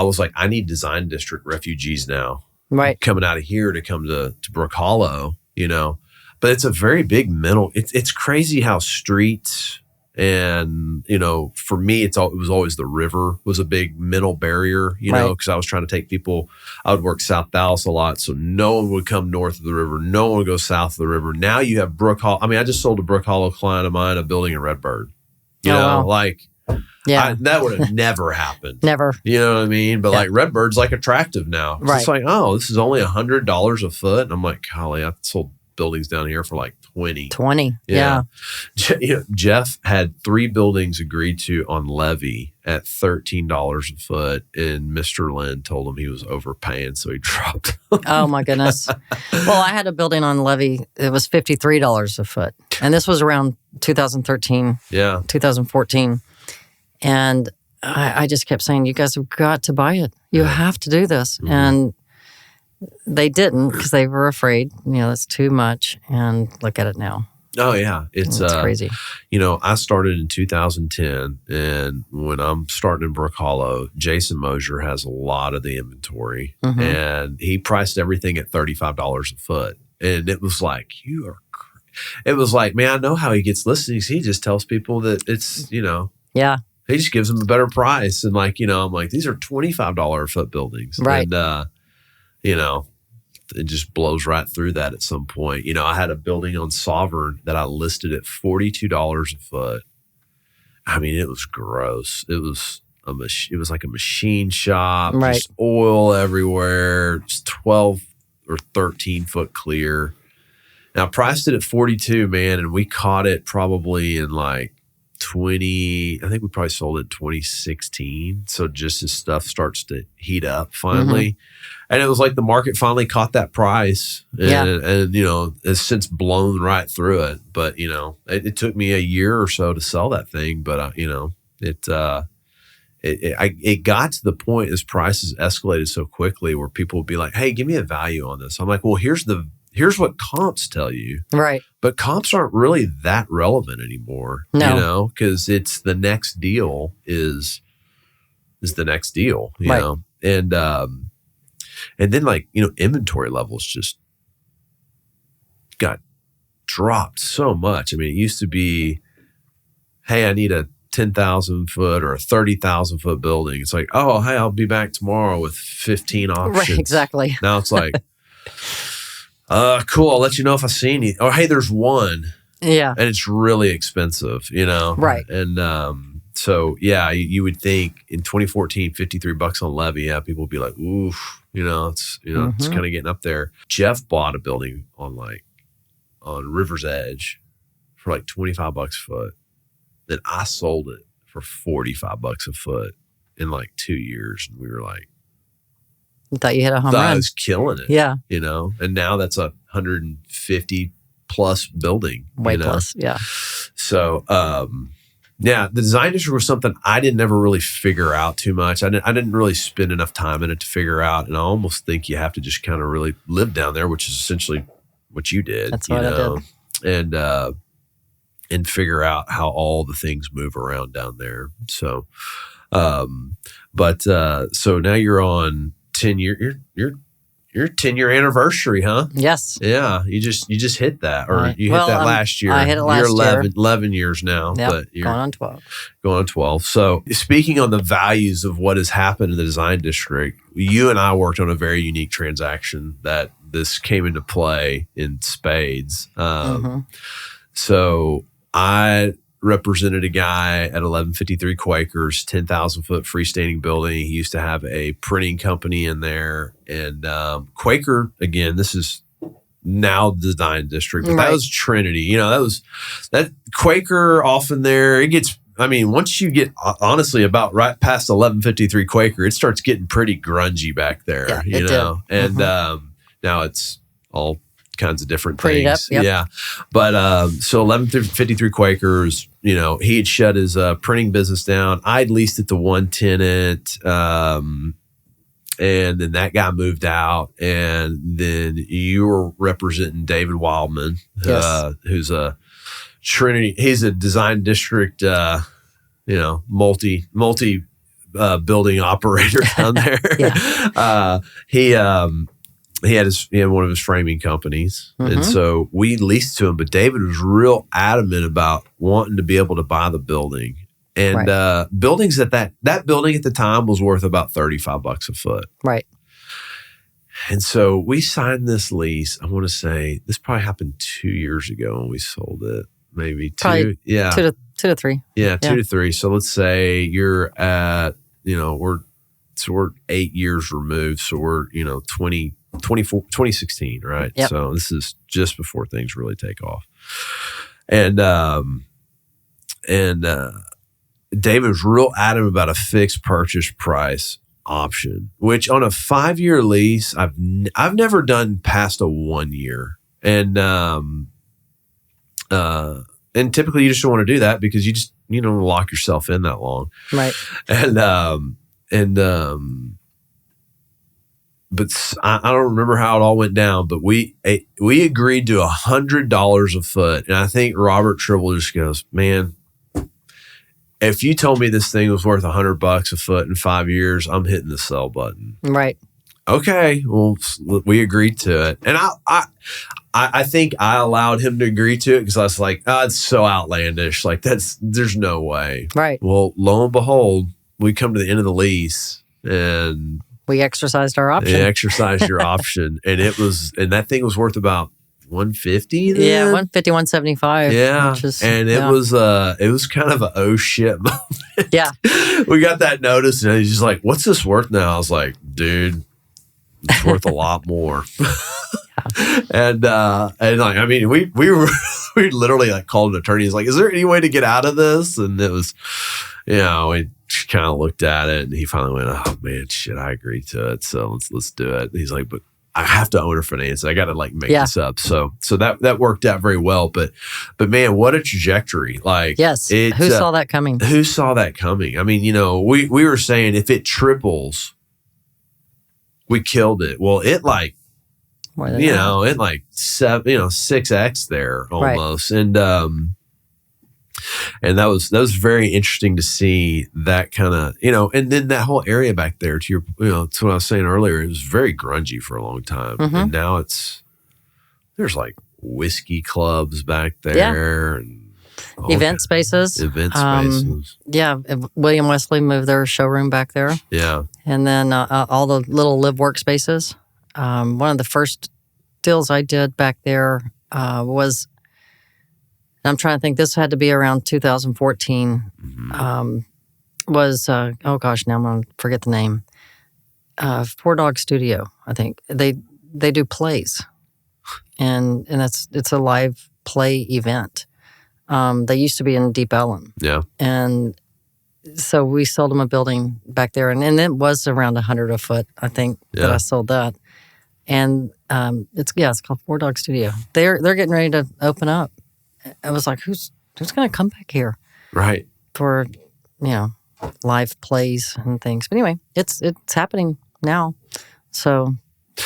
was like, I need design district refugees now, right? Coming out of here to come to Brook Hollow, But it's a very big mental. It's crazy how streets. And, for me, it was always the river was a big mental barrier, because I was trying to take people. I would work South Dallas a lot. So no one would come north of the river. No one would go south of the river. Now you have Brook Hollow. I mean, I just sold a Brook Hollow client of mine a building in Redbird. That would have never happened. Never. You know what I mean? But like Redbird's like attractive now. Right. It's like, oh, this is only $100 a foot. And I'm like, golly, I sold buildings down here for like 20. Yeah. Jeff had 3 buildings agreed to on Levee at $13 a foot, and Mr. Lynn told him he was overpaying, so he dropped. Oh my goodness. Well, I had a building on Levee. It was $53 a foot, and this was around 2013, 2014, and I just kept saying, you guys have got to buy it. You have to do this. And they didn't because they were afraid, that's too much. And look at it now. Oh, yeah. It's crazy. I started in 2010, and when I'm starting in Brook Hollow, Jason Mosier has a lot of the inventory, and he priced everything at $35 a foot. And it was like, it was like, man, I know how he gets listings. He just tells people that it's, Yeah. He just gives them a better price. And I'm like, these are $25 a foot buildings. Right. And, it just blows right through that at some point. I had a building on Sovereign that I listed at $42 a foot. I mean, it was gross. It was like a machine shop, just oil everywhere, just 12 or 13 foot clear. Now I priced it at 42, man, and we caught it probably in like I think we probably sold it in 2016. So just as stuff starts to heat up finally. And it was like the market finally caught that price and has since blown right through it. But, it took me a year or so to sell that thing. But, it got to the point as prices escalated so quickly where people would be like, hey, give me a value on this. I'm like, well, here's what comps tell you. Right. But comps aren't really that relevant anymore, because it's the next deal is the next deal, you know? And then inventory levels just got dropped so much. I mean, it used to be, hey, I need a 10,000 foot or a 30,000 foot building. It's like, oh, hey, I'll be back tomorrow with 15 options. Right, exactly. Now it's like, cool. I'll let you know if I see any. Or, hey, there's one. Yeah. And it's really expensive, Right. And so, yeah, you would think in 2014, $53 on levy. Yeah, people would be like, oof, it's it's kind of getting up there. Jeff bought a building on River's Edge for like $25 a foot. Then I sold it for $45 a foot in like 2 years. And we were like, I thought you hit a home run. I was killing it. Yeah. And now that's a 150 plus building. Way plus, yeah. So, the design district was something I didn't ever really figure out too much. I didn't really spend enough time in it to figure out. And I almost think you have to just kind of really live down there, which is essentially what you did. That's what I did. And figure out how all the things move around down there. So, so now you're on 10-year, your 10-year anniversary, huh? Yes. Yeah. You just hit that, or right. you hit that last year. I hit it last year. You're 11 years now. Yep, But you're going on 12. Going on 12. So speaking on the values of what has happened in the design district, you and I worked on a very unique transaction that this came into play in spades. So I represented a guy at 1153 Quakers, 10,000 foot freestanding building. He used to have a printing company in there. And Quaker, again, this is now the design district, but that was Trinity. That Quaker often there, it gets, once you get honestly about right past 1153 Quaker, it starts getting pretty grungy back there, And now it's all kinds of different things. Yeah. But so 1153 Quakers, he had shut his printing business down. I'd leased it to one tenant. And then that guy moved out. And then you were representing David Wildman, who's a Trinity. He's a design district, multi building operator down there. He had one of his framing companies. And so we leased to him, but David was real adamant about wanting to be able to buy the building. And buildings that building at the time was worth about $35 a foot. Right. And so we signed this lease. I want to say this probably happened 2 years ago when we sold it. Maybe two. Yeah. 2 to 3. Yeah, 2 to 3. So let's say you're at, we're 8 years removed. So we're, 2016, right? Yep. So this is just before things really take off. And David was real adamant about a fixed purchase price option, which on a 5-year lease, I've never done past a 1 year. And typically you just don't want to do that because you don't lock yourself in that long. Right. But I don't remember how it all went down, but we agreed to $100 a foot. And I think Robert Tribble just goes, man, if you told me this thing was worth $100 a foot in 5 years, I'm hitting the sell button. Right. Okay. Well, we agreed to it. And I think I allowed him to agree to it because I was like, it's so outlandish. Like there's no way. Right. Well, lo and behold, we come to the end of the lease and we exercised our option. You exercised your option. And that thing was worth about $150 then? Yeah, $150, $175. Yeah. It was kind of a oh shit moment. Yeah. We got that notice and he's just like, what's this worth now? I was like, dude, it's worth a lot more. And we we literally like called an attorney. He's like, is there any way to get out of this? And it was, we kind of looked at it and he finally went, oh man, shit, I agree to it. So let's do it. And he's like, but I have to owner finance. I got to like make this up. So that worked out very well. But man, what a trajectory. Like, yes. Who saw that coming? Who saw that coming? I mean, we were saying if it triples, we killed it. Well, it like, it like 6x there almost. Right. And that was very interesting to see that kind of, and then that whole area back there to it's what I was saying earlier. It was very grungy for a long time. Mm-hmm. And now there's like whiskey clubs back there and event spaces. Yeah. William Wesley moved their showroom back there. Yeah. And then all the little live workspaces. One of the first deals I did back there was, I'm trying to think, this had to be around 2014, was, oh gosh, now I'm going to forget the name. Four Dog Studio, I think. They do plays. And it's a live play event. They used to be in Deep Ellum. Yeah. And so we sold them a building back there. And it was around 100 a foot, I think, that I sold that. And it's called Four Dog Studio. They're getting ready to open up. I was like, who's going to come back here? Right. For, live plays and things. But anyway, it's happening now. So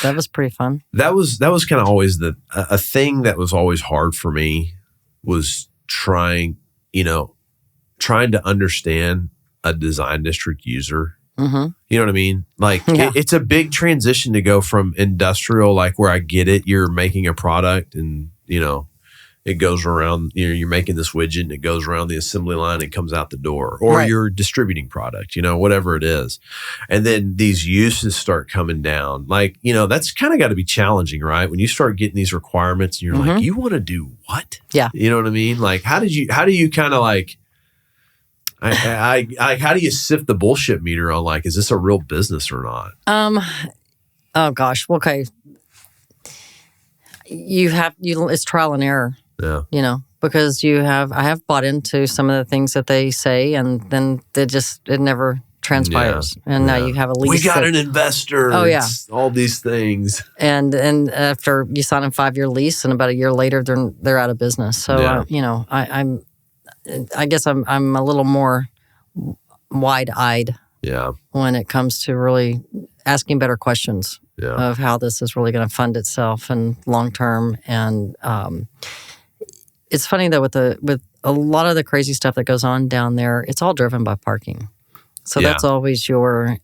that was pretty fun. That was kind of always a thing that was always hard for me was trying to understand a design district user. Mm-hmm. You know what I mean? Like it's a big transition to go from industrial, like where I get it, you're making a product and, it goes around, you're making this widget and it goes around the assembly line and comes out the door, or you're distributing product, whatever it is. And then these uses start coming down. Like, that's kind of got to be challenging, right? When you start getting these requirements and you're like, you want to do what? Yeah. You know what I mean? Like, how do you kind of like, how do you sift the bullshit meter on like, is this a real business or not? Oh gosh. Okay. It's trial and error. Yeah. Because I have bought into some of the things that they say, and then it never transpires. Yeah. And now you have a lease. We got an investor. Oh yeah. All these things. And after you sign a 5-year lease, and about a year later they're out of business. So I guess I'm a little more wide-eyed. Yeah. When it comes to really asking better questions. Yeah. Of how this is really going to fund itself and long term. And it's funny though with a lot of the crazy stuff that goes on down there, it's all driven by parking. So that's always your,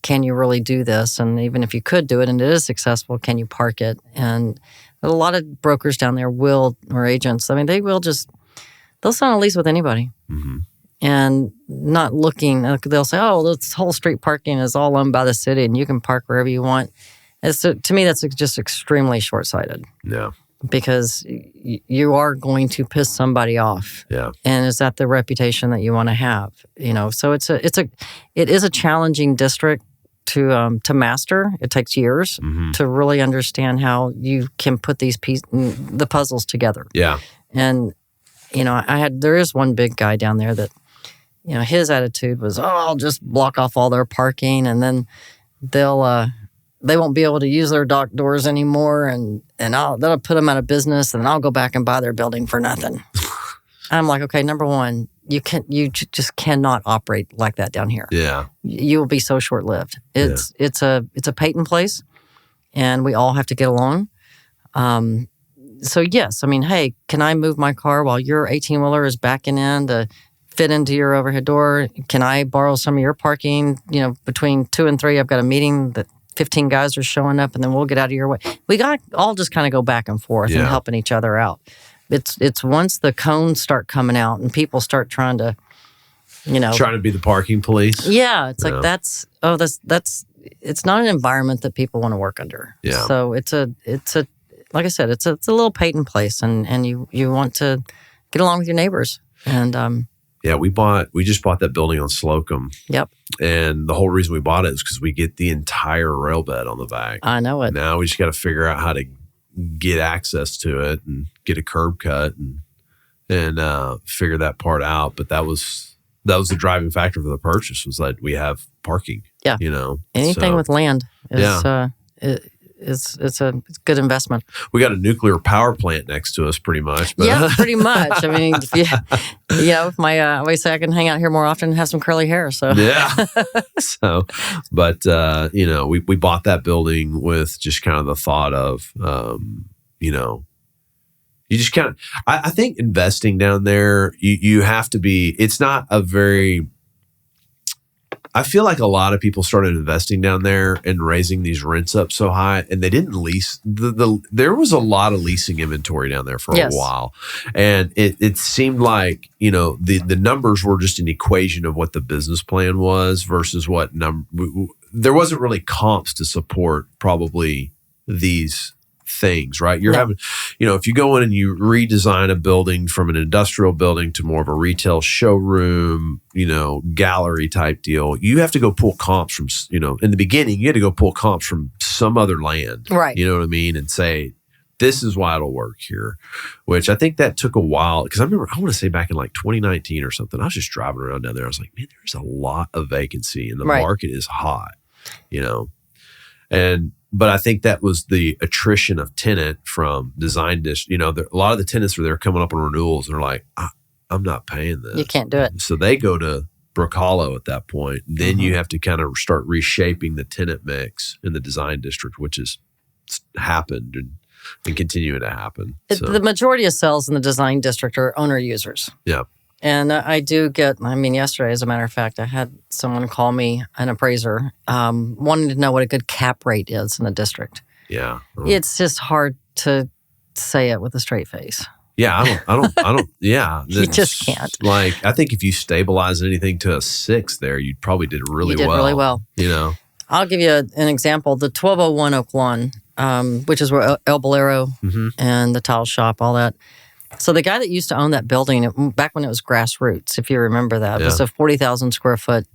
can you really do this? And even if you could do it and it is successful, can you park it? And a lot of brokers down there or agents, I mean, they'll sign a lease with anybody. Mm-hmm. And not looking, they'll say, oh, this whole street parking is all owned by the city and you can park wherever you want. To me, that's just extremely short-sighted. Yeah. Because you are going to piss somebody off. Yeah. And is that the reputation that you want to have? So it is a challenging district to master. It takes years to really understand how you can put the puzzles together. Yeah. And, there is one big guy down there that, his attitude was, I'll just block off all their parking and then they won't be able to use their dock doors anymore and that'll put them out of business and I'll go back and buy their building for nothing. I'm like, okay, number one, you just cannot operate like that down here. Yeah. You will be so short-lived. It's a Peyton place and we all have to get along. So yes, I mean, hey, can I move my car while your 18-wheeler is backing in to fit into your overhead door? Can I borrow some of your parking? Between 2 and 3, I've got a meeting that 15 guys are showing up, and then we'll get out of your way. We got all just kind of go back and forth and helping each other out. It's once the cones start coming out and people start trying to, trying to be the parking police. Yeah, it's like that's it's not an environment that people want to work under. Yeah. So it's a like I said, it's a little Peyton place, and you want to get along with your neighbors. And we just bought that building on Slocum. Yep. And the whole reason we bought it is because we get the entire rail bed on the back. I know it. Now we just got to figure out how to get access to it and get a curb cut and figure that part out. But that was the driving factor for the purchase, was that we have parking. Yeah. Anything with land is it's a good investment. We got a nuclear power plant next to us, pretty much. But yeah, pretty much. I mean, if my I always say I can hang out here more often and have some curly hair. So yeah. So, but we bought that building with just kind of the thought of, you just kind of. I think investing down there, you have to be. It's not a very. I feel like a lot of people started investing down there and raising these rents up so high, and they didn't lease. There was a lot of leasing inventory down there for a while, and it seemed like the numbers were just an equation of what the business plan was versus what there wasn't really comps to support probably these things, right? You're having, if you go in and you redesign a building from an industrial building to more of a retail showroom, gallery type deal, you have to go pull comps from, in the beginning, you had to go pull comps from some other land, right? You know what I mean? And say, this is why it'll work here, which I think that took a while. Because I want to say back in like 2019 or something, I was just driving around down there. I was like, man, there's a lot of vacancy and the market is hot, But I think that was the attrition of tenant from design district. A lot of the tenants were there coming up on renewals, and they're like, I'm not paying this. You can't do it. So they go to Brook Hollow at that point. Then you have to kind of start reshaping the tenant mix in the design district, which has happened and continuing to happen. The majority of sales in the design district are owner users. Yeah. And I do get, yesterday, as a matter of fact, I had someone call me, an appraiser, wanting to know what a good cap rate is in the district. Yeah. It's just hard to say it with a straight face. Yeah, I don't, yeah. You just can't. Like, I think if you stabilize anything to a 6 there, you probably did really well. Really well. I'll give you an example. The 1201 Oak Lawn, which is where El Bolero and the tile shop, all that. So the guy that used to own that building, back when it was Grassroots, if you remember that, it was a 40,000 square foot,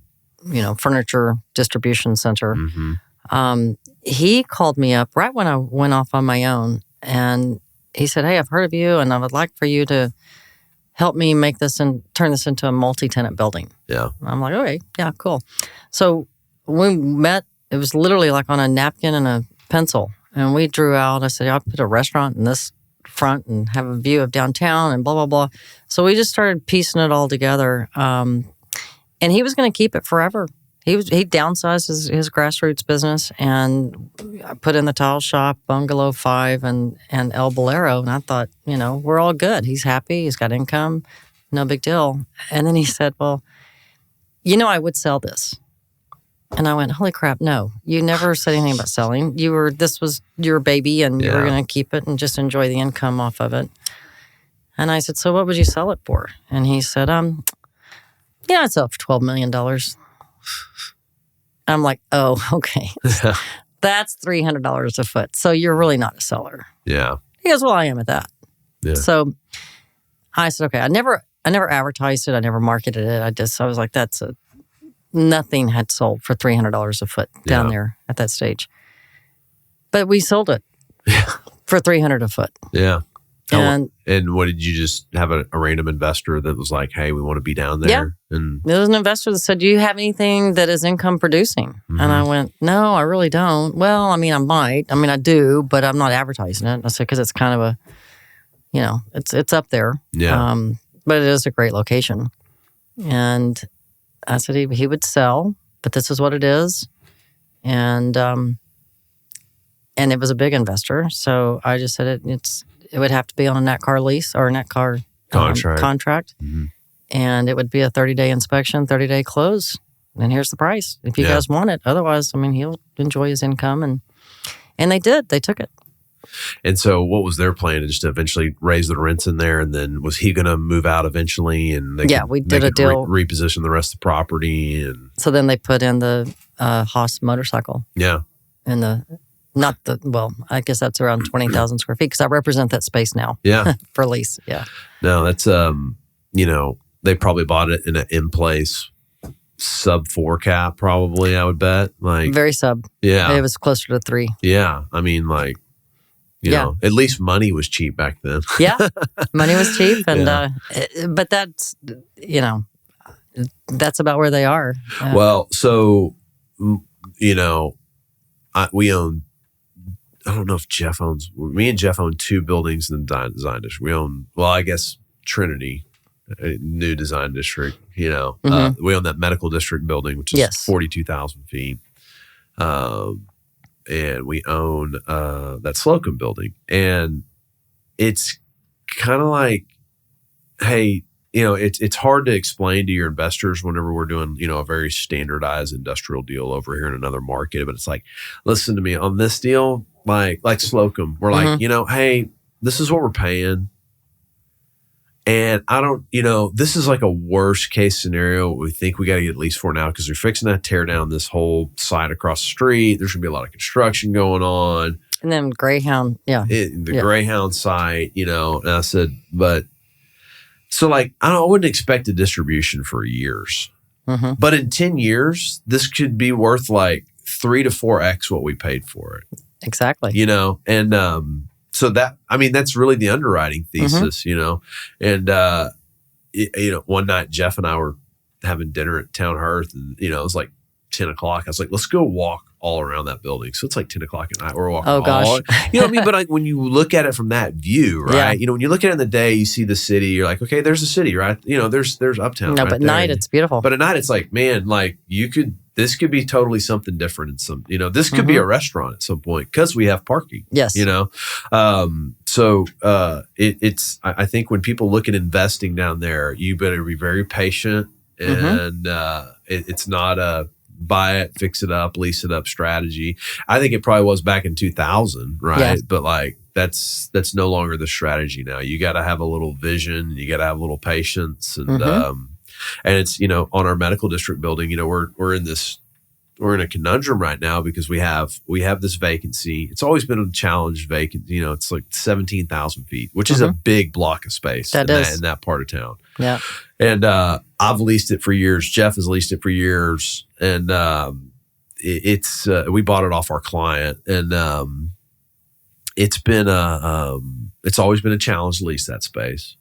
furniture distribution center. He called me up right when I went off on my own, and he said, "Hey, I've heard of you, and I would like for you to help me make this and turn this into a multi-tenant building." Yeah. I'm like, okay, yeah, cool. So we met. It was literally like on a napkin and a pencil, and we drew out. I said, "I'll put a restaurant in this front and have a view of downtown and blah, blah, blah." So we just started piecing it all together. And he was going to keep it forever. He downsized his Grassroots business and put in the tile shop, Bungalow 5 and El Bolero. And I thought, we're all good. He's happy. He's got income. No big deal. And then he said, "Well, I would sell this." And I went, "Holy crap, no. You never said anything about selling. This was your baby, and you were going to keep it and just enjoy the income off of it." And I said, "So what would you sell it for?" And he said, I'd sell it for $12 million. I'm like, "Oh, okay. That's $300 a foot. So you're really not a seller." Yeah. He goes, "Well, I am at that." Yeah. So I said, "Okay." I never advertised it. I never marketed it. I was like, nothing had sold for $300 a foot down there at that stage. But we sold it for $300 a foot. Yeah. And what did you just have a random investor that was like, "Hey, we want to be down there"? Yeah. And there was an investor that said, "Do you have anything that is income producing?" And I went, "No, I really don't." "Well, I might. I do, but I'm not advertising it." I said, "Because it's kind of a, it's up there." Yeah. But it is a great location. And I said he would sell, but this is what it is. And it was a big investor. So I just said it would have to be on a NATCAR lease or a NATCAR contract. And it would be a 30-day inspection, 30-day close. And here's the price if you guys want it. Otherwise, he'll enjoy his income. And they did. They took it. And so what was their plan? Just to eventually raise the rents in there? And then was he going to move out eventually? And we did a deal. Reposition the rest of the property. And so then they put in the Haas motorcycle. Yeah. And I guess that's around 20,000 square feet because I represent that space now. Yeah. For lease. Yeah. No, that's, they probably bought it in an in-place sub 4 cap probably, I would bet. Like very sub. Yeah. It was closer to 3. Yeah. You know, at least money was cheap back then. Yeah, money was cheap, and but that's that's about where they are. Well, so we own. I don't know if Jeff owns. Me and Jeff own 2 buildings in the design district. We own, I guess Trinity, a new design district. We own that medical district building, which is 42,000 feet. And we own that Slocum building, and it's kind of like, hey, it's hard to explain to your investors whenever we're doing, a very standardized industrial deal over here in another market. But it's like, listen to me on this deal, like Slocum, we're like, hey, this is what we're paying. And I don't, this is like a worst case scenario. We think we got to get at least 4 now because we're fixing to tear down this whole site across the street. There's going to be a lot of construction going on. And then Greyhound, Greyhound site, and I said, so like, I wouldn't expect a distribution for years. Mm-hmm. But in 10 years, this could be worth like 3 to 4x what we paid for it. Exactly. And so that's really the underwriting thesis, And one night Jeff and I were having dinner at Town Hearth, and it was like 10 o'clock. I was like, let's go walk all around that building. So it's like 10 o'clock at night. We're walking. Oh gosh. You know what I mean? But like, when you look at it from that view, right? Yeah. When you look at it in the day, you see the city. You're like, okay, there's a city, right? There's uptown. No, right but there. night it's beautiful. But at night it's like, man, like this could be totally something different. In some, this could be a restaurant at some point because we have parking. Yes. So I think when people look at investing down there, you better be very patient, and it's not a buy it, fix it up, lease it up strategy. I think it probably was back in 2000, right? Yeah. But like that's no longer the strategy now. You got to have a little vision. You got to have a little patience, and it's on our medical district building. We're in a conundrum right now because we have this vacancy. It's always been a challenge vacant. It's like 17,000 feet, which is a big block of space in that part of town. Yeah. And I've leased it for years. Jeff has leased it for years. And we bought it off our client. And it's always been a challenge to lease that space.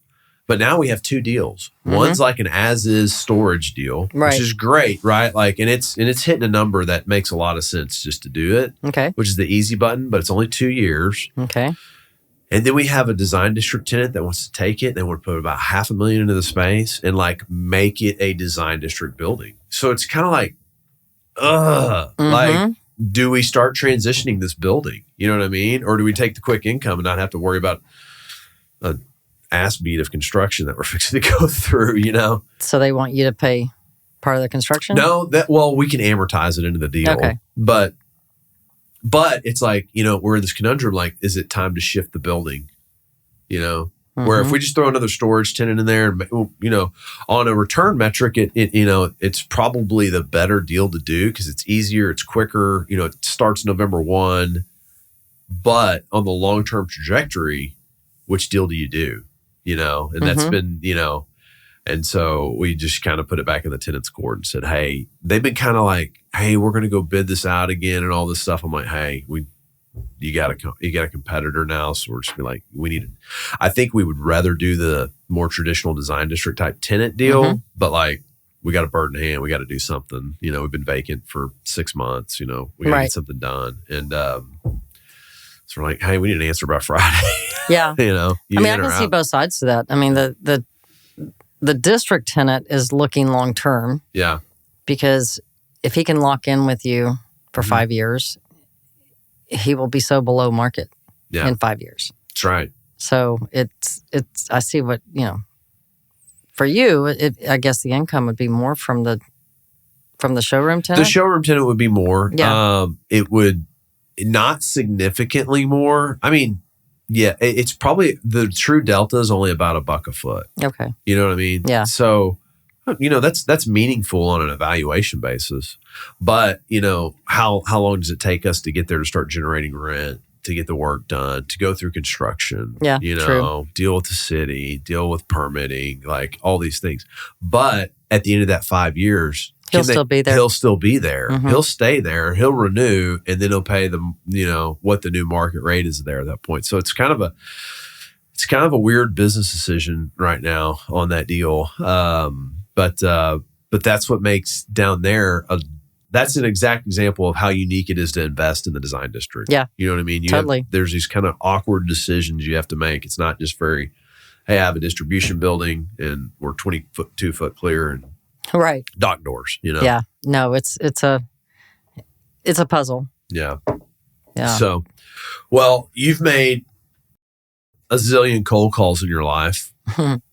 But now we have 2 deals. One's like an as-is storage deal, which is great, right? Like, and it's hitting a number that makes a lot of sense just to do it. Okay. Which is the easy button, but it's only 2 years. Okay. And then we have a design district tenant that wants to take it. They want to put about $500,000 into the space and like make it a design district building. So it's kind of like, like, do we start transitioning this building? You know what I mean? Or do we take the quick income and not have to worry about a ass beat of construction that we're fixing to go through, So they want you to pay part of the construction? No, we can amortize it into the deal. Okay. But it's like, we're in this conundrum, like, is it time to shift the building? Where if we just throw another storage tenant in there, on a return metric, it's probably the better deal to do because it's easier, it's quicker, it starts November 1. But on the long-term trajectory, which deal do you do? And that's been, and so we just kind of put it back in the tenant's court and said, hey, they've been kind of like, hey, we're going to go bid this out again and all this stuff. I'm like, hey, you got a competitor now. So we're just be like, I think we would rather do the more traditional design district type tenant deal, but like, we got a bird in hand. We got to do something. We've been vacant for 6 months, we got to get something done. And, so we're like, hey, we need an answer by Friday. Yeah. I can see both sides to that. I mean, the district tenant is looking long term. Yeah. Because if he can lock in with you for 5 years, he will be so below market in 5 years. That's right. So I see what, for you, I guess the income would be more from the showroom tenant. The showroom tenant would be more. Yeah. It would not significantly more. I mean, yeah, it's probably the true delta is only about $1 a foot. Okay. You know what I mean? Yeah. So, that's meaningful on an evaluation basis. But, how long does it take us to get there to start generating rent, to get the work done, to go through construction? Yeah, true. Deal with the city, deal with permitting, like all these things. But at the end of that 5 years, He'll still be there. He'll still be there. Mhm. He'll stay there. He'll renew, and then he'll pay them, what the new market rate is there at that point. So it's kind of a weird business decision right now on that deal. But that's what makes down there that's an exact example of how unique it is to invest in the design district. Yeah. You know what I mean? Totally. There's these kind of awkward decisions you have to make. It's not just hey, I have a distribution building and we're 2 foot clear and Right. dock doors, Yeah. No, it's a puzzle. Yeah. Yeah. So, well, you've made a zillion cold calls in your life.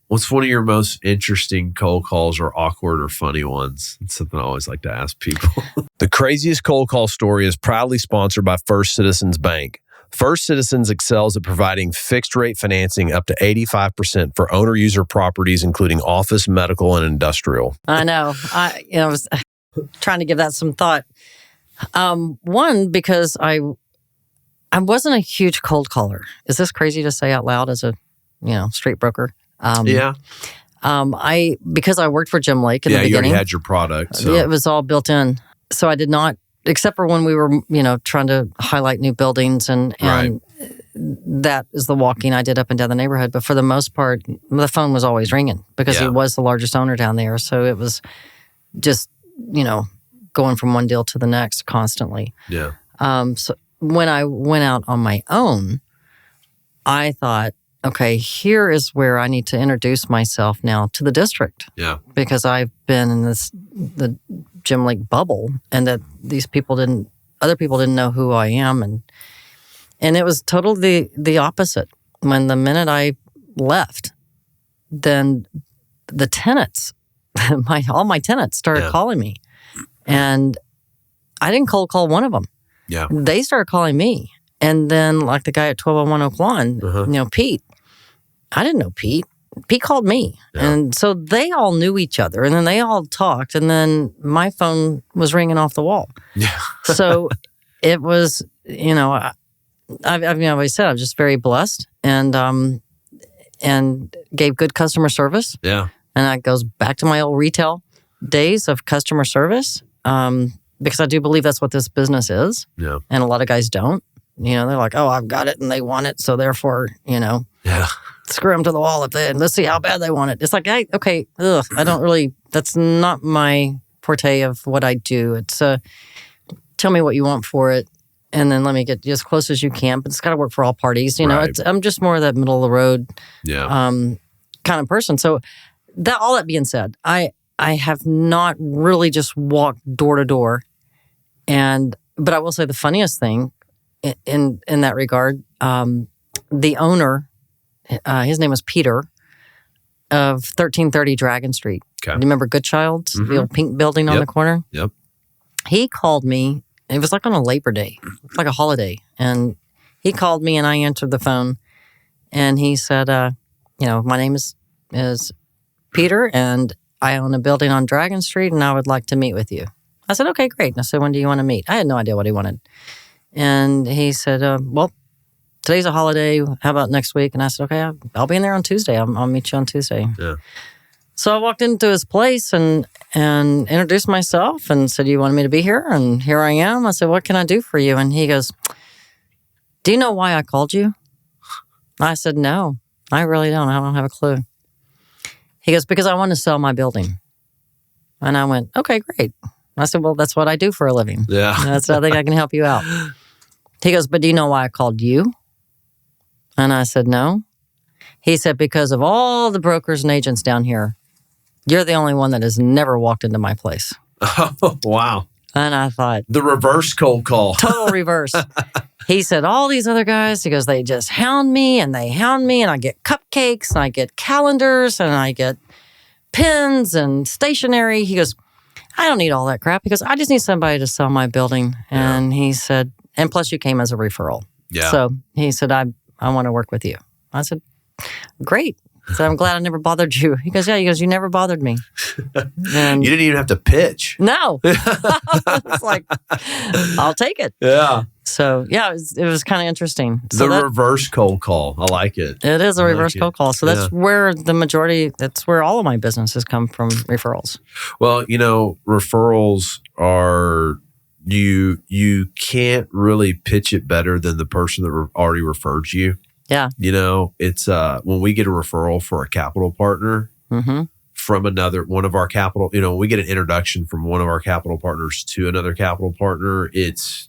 What's one of your most interesting cold calls or awkward or funny ones? It's something I always like to ask people. The Craziest Cold Call Story is proudly sponsored by First Citizens Bank. First Citizens excels at providing fixed rate financing up to 85% for owner-user properties, including office, medical, and industrial. I know. I was trying to give that some thought. One, because I wasn't a huge cold caller. Is this crazy to say out loud as a street broker? Yeah. Because I worked for Jim Lake in the beginning. You already had your product. So. It was all built in. So I did not, except for when we were, trying to highlight new buildings and Right. that is the walking I did up and down the neighborhood. But for the most part, the phone was always ringing because he was the largest owner down there. So it was just, going from one deal to the next constantly. Yeah. So when I went out on my own, I thought, okay, here is where I need to introduce myself now to the district. Yeah. Because I've been in the Jim Lake bubble, and that other people didn't know who I am, and it was totally the opposite. When the minute I left, then the tenants, all my tenants started calling me, and I didn't cold call one of them. Yeah. They started calling me, and then like the guy at 1201 Oak Lawn, Pete. I didn't know Pete. Pete called me. Yeah. And so they all knew each other, and then they all talked, and then my phone was ringing off the wall. Yeah. So it was, I've always said I was just very blessed and gave good customer service. Yeah. And that goes back to my old retail days of customer service because I do believe that's what this business is. Yeah. And a lot of guys don't. They're like, oh, I've got it and they want it. So therefore, Yeah. screw them to the wall let's see how bad they want it. It's like, hey, okay, I don't really, that's not my forte of what I do. It's tell me what you want for it, and then let me get you as close as you can, but it's got to work for all parties. Right. I'm just more of that middle of the road kind of person. So all that being said, I have not really just walked door to door, but I will say the funniest thing in that regard, the owner, his name was Peter, of 1330 Dragon Street. Okay. You remember Goodchild's, the old pink building on the corner? Yep. He called me. It was like on a Labor Day, like a holiday. And he called me and I answered the phone. And he said, my name is Peter and I own a building on Dragon Street and I would like to meet with you. I said, okay, great. And I said, when do you want to meet? I had no idea what he wanted. And he said, well, today's a holiday. How about next week? And I said, okay, I'll be in there on Tuesday. I'll meet you on Tuesday. Yeah. So I walked into his place and introduced myself and said, you wanted me to be here? And here I am. I said, what can I do for you? And he goes, do you know why I called you? I said, no, I really don't. I don't have a clue. He goes, because I want to sell my building. And I went, okay, great. I said, well, that's what I do for a living. Yeah. I think I can help you out. He goes, but do you know why I called you? And I said, no. He said, because of all the brokers and agents down here, you're the only one that has never walked into my place. Oh, wow. And I thought, the reverse cold call. Total reverse. He said, all these other guys, he goes, they just hound me and I get cupcakes and I get calendars and I get pins and stationery. He goes, I don't need all that crap. He goes, I just need somebody to sell my building. And he said, and plus you came as a referral. Yeah. So he said, I want to work with you. I said, great. So I'm glad I never bothered you. He goes, yeah. He goes, you never bothered me. And You didn't even have to pitch. no. It's like, I'll take it. Yeah. So yeah, it was kind of interesting. So The reverse cold call. I like it. it is a reverse cold call. So that's Yeah. where that's where all of my businesses come from, referrals. Well, referrals are you can't really pitch it better than the person that already referred you. Yeah. It's when we get a referral for a capital partner Mm-hmm. from one of our capital, when we get an introduction from one of our capital partners to another capital partner, it's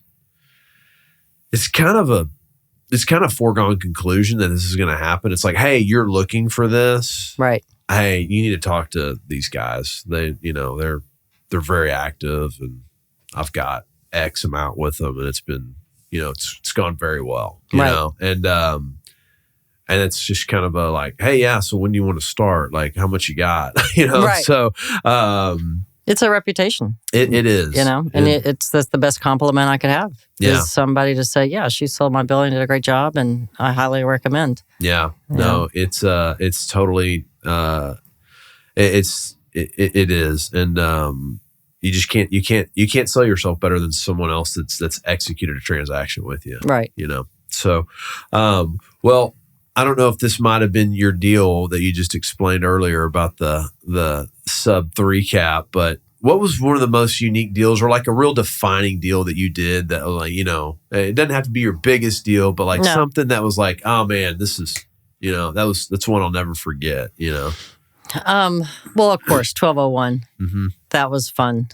kind of foregone conclusion that this is going to happen. It's like, hey, you're looking for this. Right. Hey, you need to talk to these guys. They're very active, and I've got X amount with them, and it's been, it's gone very well, Right. and it's just kind of a like, hey, yeah. So when do you want to start? Like, how much you got? Right. So It's a reputation, it is, and that's the best compliment I could have. Yeah. Is somebody to say, yeah, she sold my building, did a great job, and I highly recommend. Yeah. No, it's totally, it is. And, you can't sell yourself better than someone else that's executed a transaction with you. Right. So, well, I don't know if this might have been your deal that you just explained earlier about the sub 3 cap, but what was one of the most unique deals or like a real defining deal that you did that, like, it doesn't have to be your biggest deal, but like something that was like, oh man, this is, that's one I'll never forget, Well, of course, 1201. Mm-hmm. That was fun.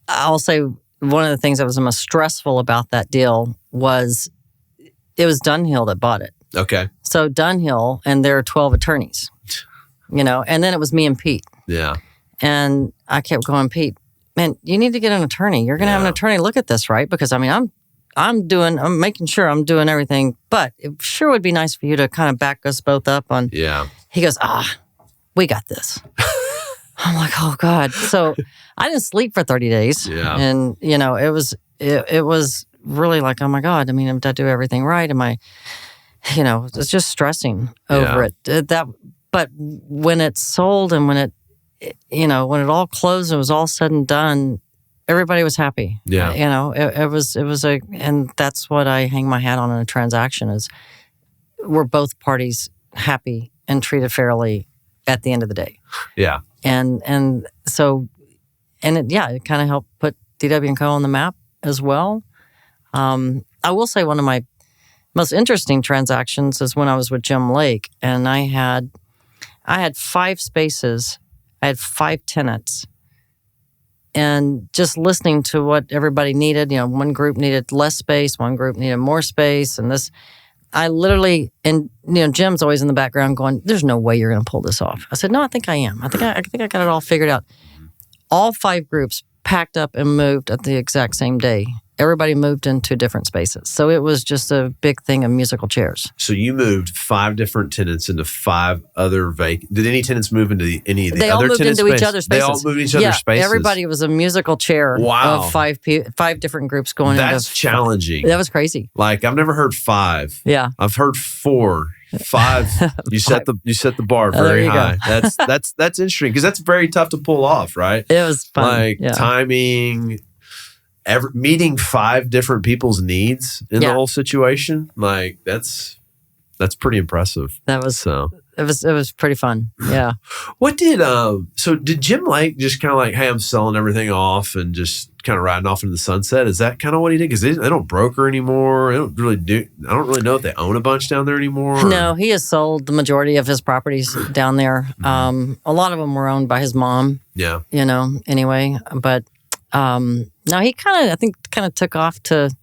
I'll say one of the things that was the most stressful about that deal was it was Dunhill that bought it. Okay. So Dunhill, and there are 12 attorneys, and then it was me and Pete. Yeah. And I kept going, Pete, man, you need to get an attorney. You're going to have an attorney look at this, right? Because I'm making sure I'm doing everything, but it sure would be nice for you to kind of back us both up on. Yeah. He goes, we got this. I'm like, oh God. So I didn't sleep for 30 days. Yeah. And, it was really like, oh my God, did I do everything right? Am I, it's just stressing over it. But when it sold and when it all closed and it was all said and done, everybody was happy. Yeah. It was and that's what I hang my hat on in a transaction is we're both parties happy and treated fairly at the end of the day. Yeah. And so, it kind of helped put DW & Co. on the map as well. I will say one of my most interesting transactions is when I was with Jim Lake, and I had 5 spaces. I had 5 tenants, and just listening to what everybody needed. One group needed less space, one group needed more space, and this. I literally, and Jim's always in the background going, "There's no way you're going to pull this off." I said, "No, I think I am. I think I got it all figured out." All 5 groups packed up and moved at the exact same day. Everybody moved into different spaces. So it was just a big thing of musical chairs. So you moved 5 different tenants into 5 other vacant. Did any tenants move into any of the They other all moved tenants' into space? each other's spaces. They all moved into each other's spaces? Everybody was a musical chair of 5 different groups going into. That's challenging. That was crazy. Like, I've never heard 5. Yeah. I've heard 4. 5. You set the bar there very you high. go. That's interesting because that's very tough to pull off, right? It was fun. Like timing, meeting 5 different people's needs in the whole situation. Like that's pretty impressive. That was so. It was pretty fun. Yeah. What did did Jim Lake just kind of like, hey, I'm selling everything off and just kind of riding off into the sunset? Is that kind of what he did? Because they don't broker anymore. I don't really know if they own a bunch down there anymore. No, he has sold the majority of his properties down there. A lot of them were owned by his mom. Yeah. Anyway, but no, he kind of took off to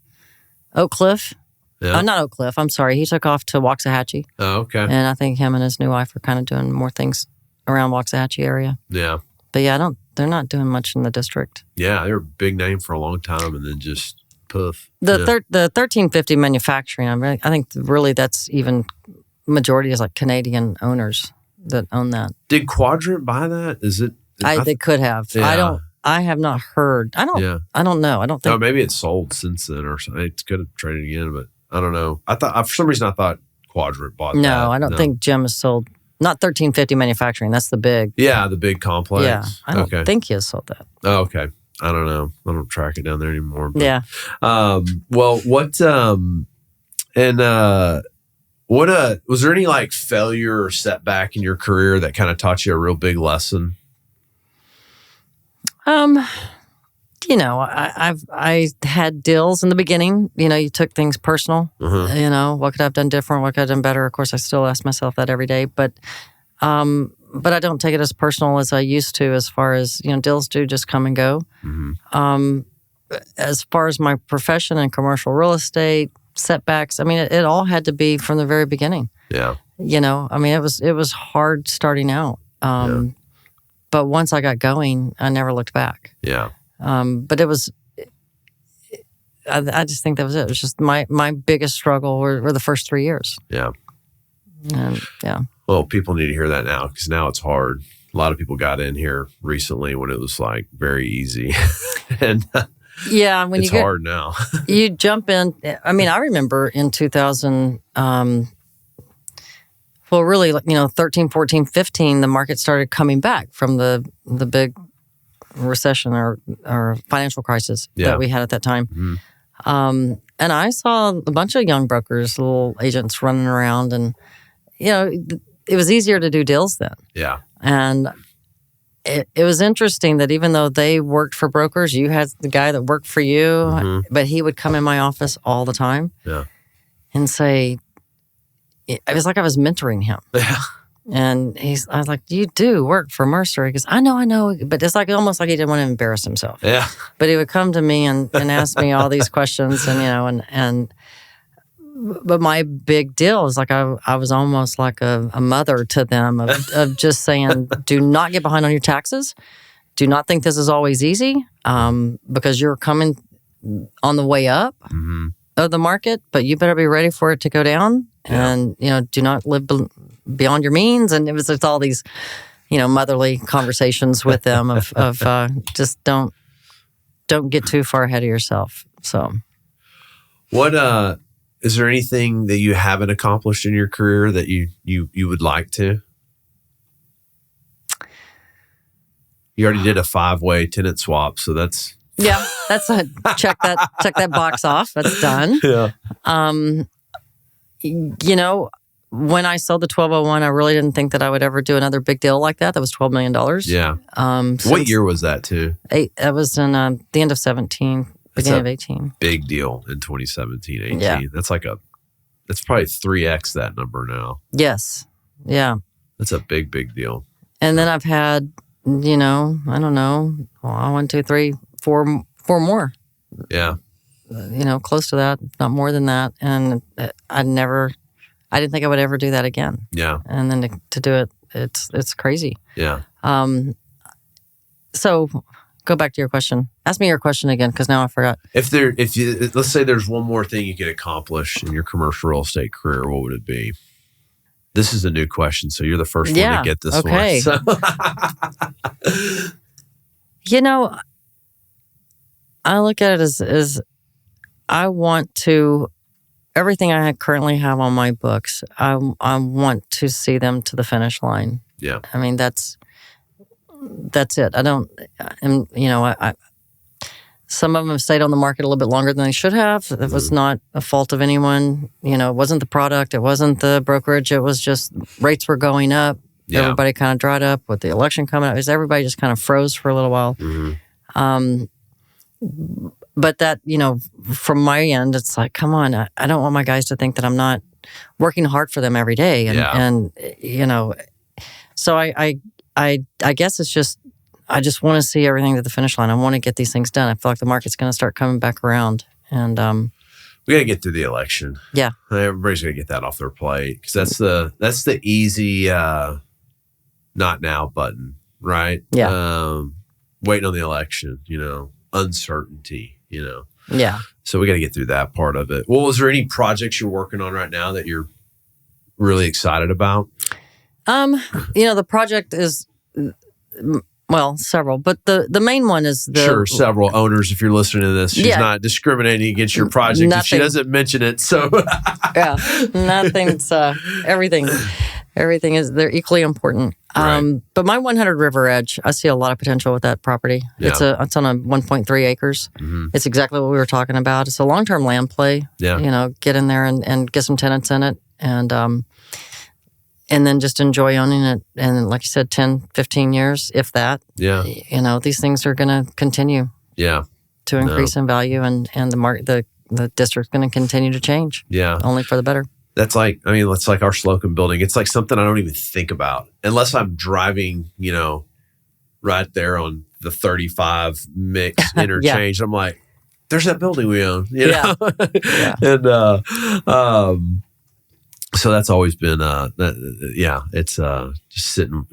Oak Cliff. Yeah. Not Oak Cliff. I'm sorry. He took off to Waxahachie. Oh, okay. And I think him and his new wife are kind of doing more things around Waxahachie area. Yeah. But yeah, they're not doing much in the district. Yeah, they were a big name for a long time, and then just poof. The 1350 manufacturing. I think really that's even majority is like Canadian owners that own that. Did Quadrant buy that? Is it? They could have. Yeah. I have not heard. I don't know. I don't think. Oh, maybe it's sold since then, or something. It could have traded again, but I don't know. For some reason I thought Quadrant bought that. No, I don't think Jim has sold Not 1350 Manufacturing. That's the big. Yeah, the big complex. Yeah, I don't think he has sold that. Oh, okay. I don't know. I don't track it down there anymore. But, yeah. Well, what was there any like failure or setback in your career that kind of taught you a real big lesson? I had deals in the beginning. You took things personal. What could I have done different? What could I have done better? Of course, I still ask myself that every day. But I don't take it as personal as I used to. As far as deals do just come and go. As far as my profession and commercial real estate setbacks, it all had to be from the very beginning. Yeah. It was hard starting out. But once I got going, I never looked back. Yeah. But it was, I just think that was it. It was just my biggest struggle were the first 3 years. Yeah. And yeah. Well, people need to hear that now because now it's hard. A lot of people got in here recently when it was like very easy. And yeah, when it's hard now. You jump in. I remember in 2000, really, 13, 14, 15, the market started coming back from the big recession or financial crisis that we had at that time. And I saw a bunch of young brokers, little agents running around, and it was easier to do deals then. Yeah. And it was interesting that even though they worked for brokers, you had the guy that worked for you, but he would come in my office all the time and say, it was like I was mentoring him. Yeah. And I was like, you do work for Mercer. He goes, I know. But it's like almost like he didn't want to embarrass himself. Yeah. But he would come to me and ask me all these questions but my big deal is like I was almost like a mother to them of just saying, do not get behind on your taxes. Do not think this is always easy because you're coming on the way up of the market, but you better be ready for it to go down. Yeah. And, do not live beyond your means. And it was just all these, motherly conversations with them of just don't get too far ahead of yourself. So what, is there anything that you haven't accomplished in your career that you would like to? You already did a 5-way tenant swap, so that's that's a check that box off. That's done. Yeah. When I sold the 1201, I really didn't think that I would ever do another big deal like that. That was $12 million. Yeah. What year was that too? That was in the end of 17. Beginning of 18. Big deal in 2017, 18. Yeah. That's probably 3x that number now. Yes. Yeah. That's a big deal. And then I've had, I don't know, 1, 2, 3, 4 more. Yeah. Close to that, not more than that. And I didn't think I would ever do that again. Yeah. And then to do it, it's crazy. Yeah. So go back to your question. Ask me your question again, because now I forgot. Let's say there's one more thing you could accomplish in your commercial real estate career, what would it be? This is a new question, so you're the first one to get this one. So. I look at it as I want to, everything I currently have on my books, I want to see them to the finish line. Yeah. That's it. I don't, and some of them have stayed on the market a little bit longer than they should have. It was not a fault of anyone. It wasn't the product. It wasn't the brokerage. It was just rates were going up. Yeah. Everybody kind of dried up with the election coming up. Everybody just kind of froze for a little while. But that, from my end, it's like, come on, I don't want my guys to think that I'm not working hard for them every day. So I guess it's just, I just want to see everything to the finish line. I want to get these things done. I feel like the market's going to start coming back around. And we got to get through the election. Yeah. Everybody's going to get that off their plate because that's the easy not now button, right? Yeah. Waiting on the election, uncertainty, Yeah. So we got to get through that part of it. Well, was there any projects you're working on right now that you're really excited about? The project is, several, but the main one is several owners. If you're listening to this, she's not discriminating against your project. If she doesn't mention it. So yeah, nothing's everything. they're equally important. Right. But my 100 River Edge, I see a lot of potential with that property. Yeah. It's on a 1.3 acres. Mm-hmm. It's exactly what we were talking about. It's a long-term land play. Yeah. Get in there and get some tenants in it, and then just enjoy owning it. And like you said, 10, 15 years, if that. Yeah. These things are going to continue. Yeah. To increase in value, and the market, the district's going to continue to change. Yeah. Only for the better. It's like our Slocum building. It's like something I don't even think about unless I'm driving, right there on the 35 mix interchange. I'm like, there's that building we own, Yeah. And so that's always been, it's just sitting,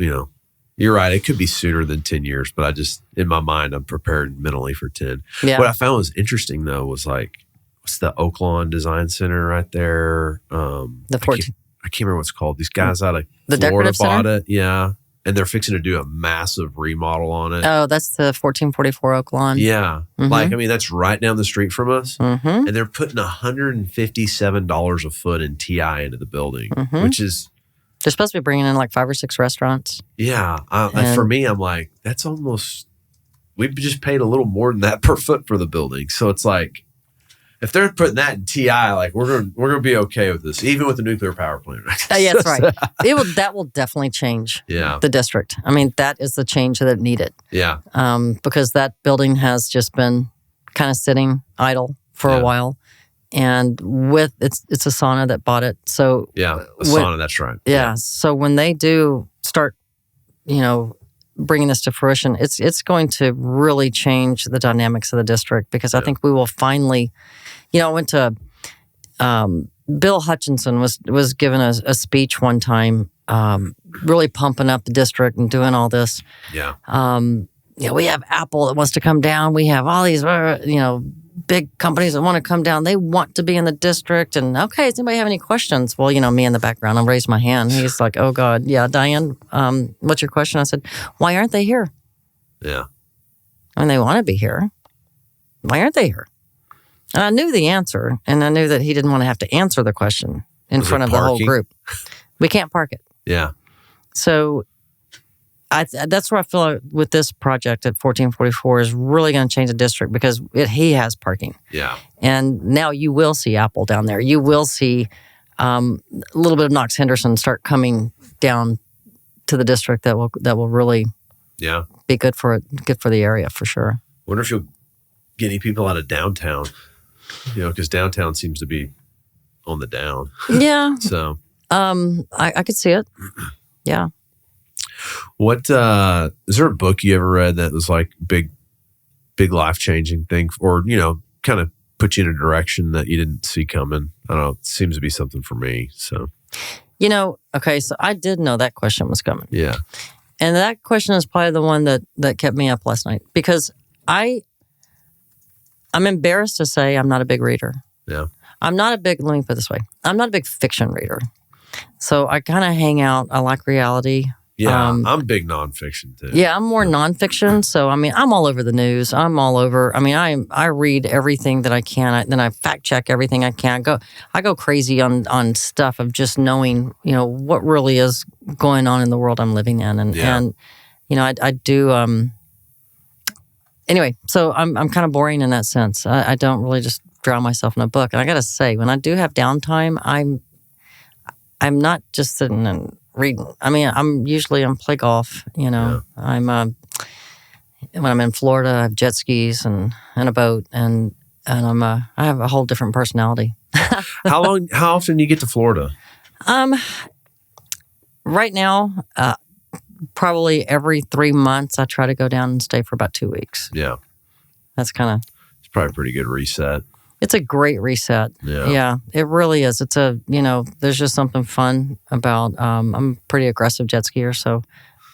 You're right. It could be sooner than 10 years, but in my mind, I'm prepared mentally for 10. Yeah. What I found was interesting, though, was like, what's the Oaklawn Design Center right there? The 14. I can't remember what it's called. These guys out of The Florida Decorative Center? bought it. Yeah. And they're fixing to do a massive remodel on it. Oh, that's the 1444 Oak Lawn. Yeah. Mm-hmm. That's right down the street from us. Mm-hmm. And they're putting $157 a foot in TI into the building, which is... They're supposed to be bringing in like 5 or 6 restaurants. Yeah. For me, I'm like, that's almost... We've just paid a little more than that per foot for the building. So it's like, if they're putting that in TI, like we're gonna be okay with this, even with the nuclear power plant. Yeah, that's right. That will definitely change the district. I mean, that is the change that it needed. Yeah. Because that building has just been kind of sitting idle for a while. And with it's a sauna that bought it. So sauna, that's right. Yeah. So when they do start, bringing this to fruition, it's going to really change the dynamics of the district, because I think we will finally, I went to Bill Hutchinson was given a speech one time, really pumping up the district and doing all this. Yeah. We have Apple that wants to come down. We have all these, big companies that want to come down. They want to be in the district. And okay, does anybody have any questions? Well, me in the background, I'll raise my hand. He's like, oh God, yeah, Diane, what's your question? I said, why aren't they here? Yeah. I mean, they want to be here. Why aren't they here? And I knew the answer, and I knew that he didn't want to have to answer the question in front of the whole group. We can't park it. Yeah. So that's where I feel like with this project at 1444 is really going to change the district, because he has parking. Yeah. And now you will see Apple down there. You will see a little bit of Knox Henderson start coming down to the district that will really be good for the area for sure. Wonder if you'll get any people out of downtown, because downtown seems to be on the down. Yeah. So I could see it. Yeah. What is there a book you ever read that was like big life-changing thing, or kind of put you in a direction that you didn't see coming? I don't know. It seems to be something for me. So okay, so I did know that question was coming. Yeah. And that question is probably the one that kept me up last night, because I'm embarrassed to say I'm not a big reader. Yeah. Let me put it this way. I'm not a big fiction reader. So I kind of hang out. I like reality. Yeah, I'm big nonfiction too. Yeah, I'm more nonfiction. So, I mean, I'm all over the news. I'm all over. I mean, I read everything that I can. Then I fact check everything I can. I go crazy on stuff of just knowing, what really is going on in the world I'm living in. And I do. Anyway, so I'm kind of boring in that sense. I don't really just drown myself in a book. And I got to say, when I do have downtime, I'm not just sitting and reading. I mean, I'm play golf. Yeah. When I'm in Florida, I have jet skis and a boat, and I have a whole different personality. How often do you get to Florida? Right now, probably every 3 months, I try to go down and stay for about 2 weeks. Yeah, that's it's probably a pretty good reset. It's a great reset. Yeah, it really is. It's there's just something fun about. I'm a pretty aggressive jet skier, so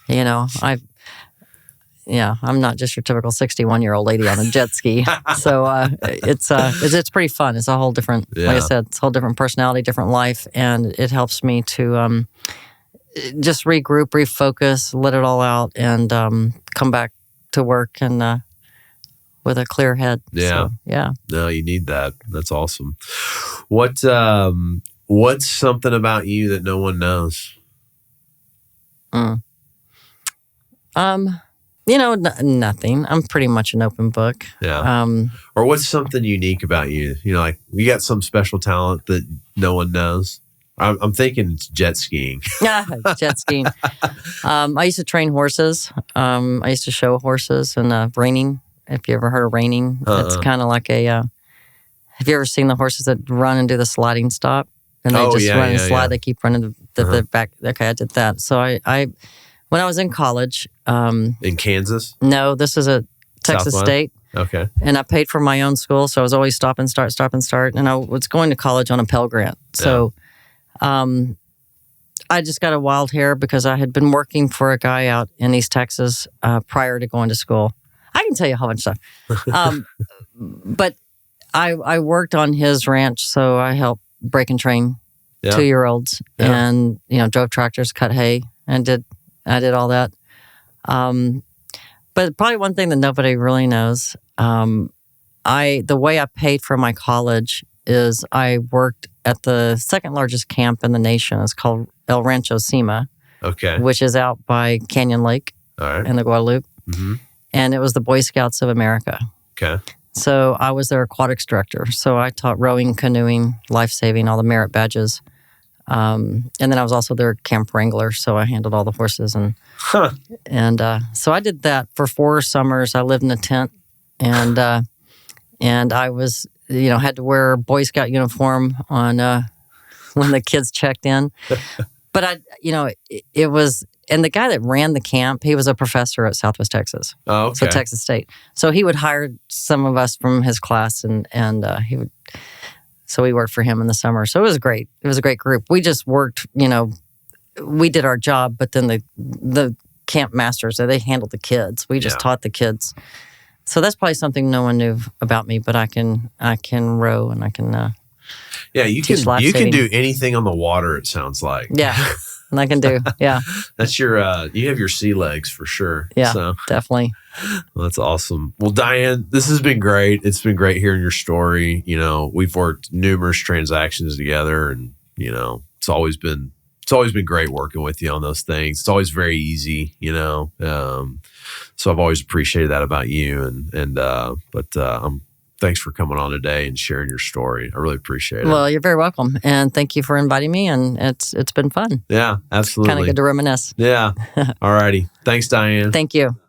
I'm not just your typical 61-year-old lady on a jet ski. So it's pretty fun. It's a whole different, like I said, it's a whole different personality, different life, and it helps me to just regroup, refocus, let it all out, and come back to work and with a clear head. Yeah. So, yeah. No, you need that. That's awesome. What's something about you that no one knows? Mm. Nothing. I'm pretty much an open book. Yeah. Or what's something unique about you? Like you got some special talent that no one knows. I'm thinking it's jet skiing. Jet skiing. I used to train horses. I used to show horses and reining. If you ever heard of reining, it's kind of like a. Have you ever seen the horses that run and do the sliding stop? And they run and slide. They keep running the back. Okay, I did that. So I when I was in college. In Kansas? No, this is a Texas Southwest? State. Okay. And I paid for my own school, so I was always stop and start. And I was going to college on a Pell Grant. So I just got a wild hair because I had been working for a guy out in East Texas prior to going to school. I can tell you a whole bunch of stuff. But I worked on his ranch, so I helped break and train 2-year-olds and, drove tractors, cut hay, and I did all that. But probably one thing that nobody really knows, the way I paid for my college is I worked at the second largest camp in the nation. It's called El Rancho Cima, which is out by Canyon Lake in the Guadalupe. Mm-hmm. And it was the Boy Scouts of America. Okay. So I was their aquatics director. So I taught rowing, canoeing, life-saving, all the merit badges. And then I was also their camp wrangler, so I handled all the horses. And so I did that for 4 summers. I lived in a tent, and I was, had to wear a Boy Scout uniform on when the kids checked in. But it was, and the guy that ran the camp, he was a professor at Southwest Texas. Oh, okay. So Texas State. So he would hire some of us from his class, and he would. So we worked for him in the summer. So it was great. It was a great group. We just worked, we did our job, but then the camp masters, they handled the kids. We just taught the kids. So that's probably something no one knew about me, but I can row and I can you can do anything on the water, it sounds like. Yeah. And I can do. Yeah. That's you have your sea legs for sure. Yeah, so. Definitely. Well, that's awesome. Well, Diane, this has been great. It's been great hearing your story. We've worked numerous transactions together, and it's always been great working with you on those things. It's always very easy, so I've always appreciated that about you. But thanks for coming on today and sharing your story. I really appreciate it. Well, you're very welcome, and thank you for inviting me. And it's been fun. Yeah, absolutely. Kind of good to reminisce. Yeah. All righty. Thanks, Diane. Thank you.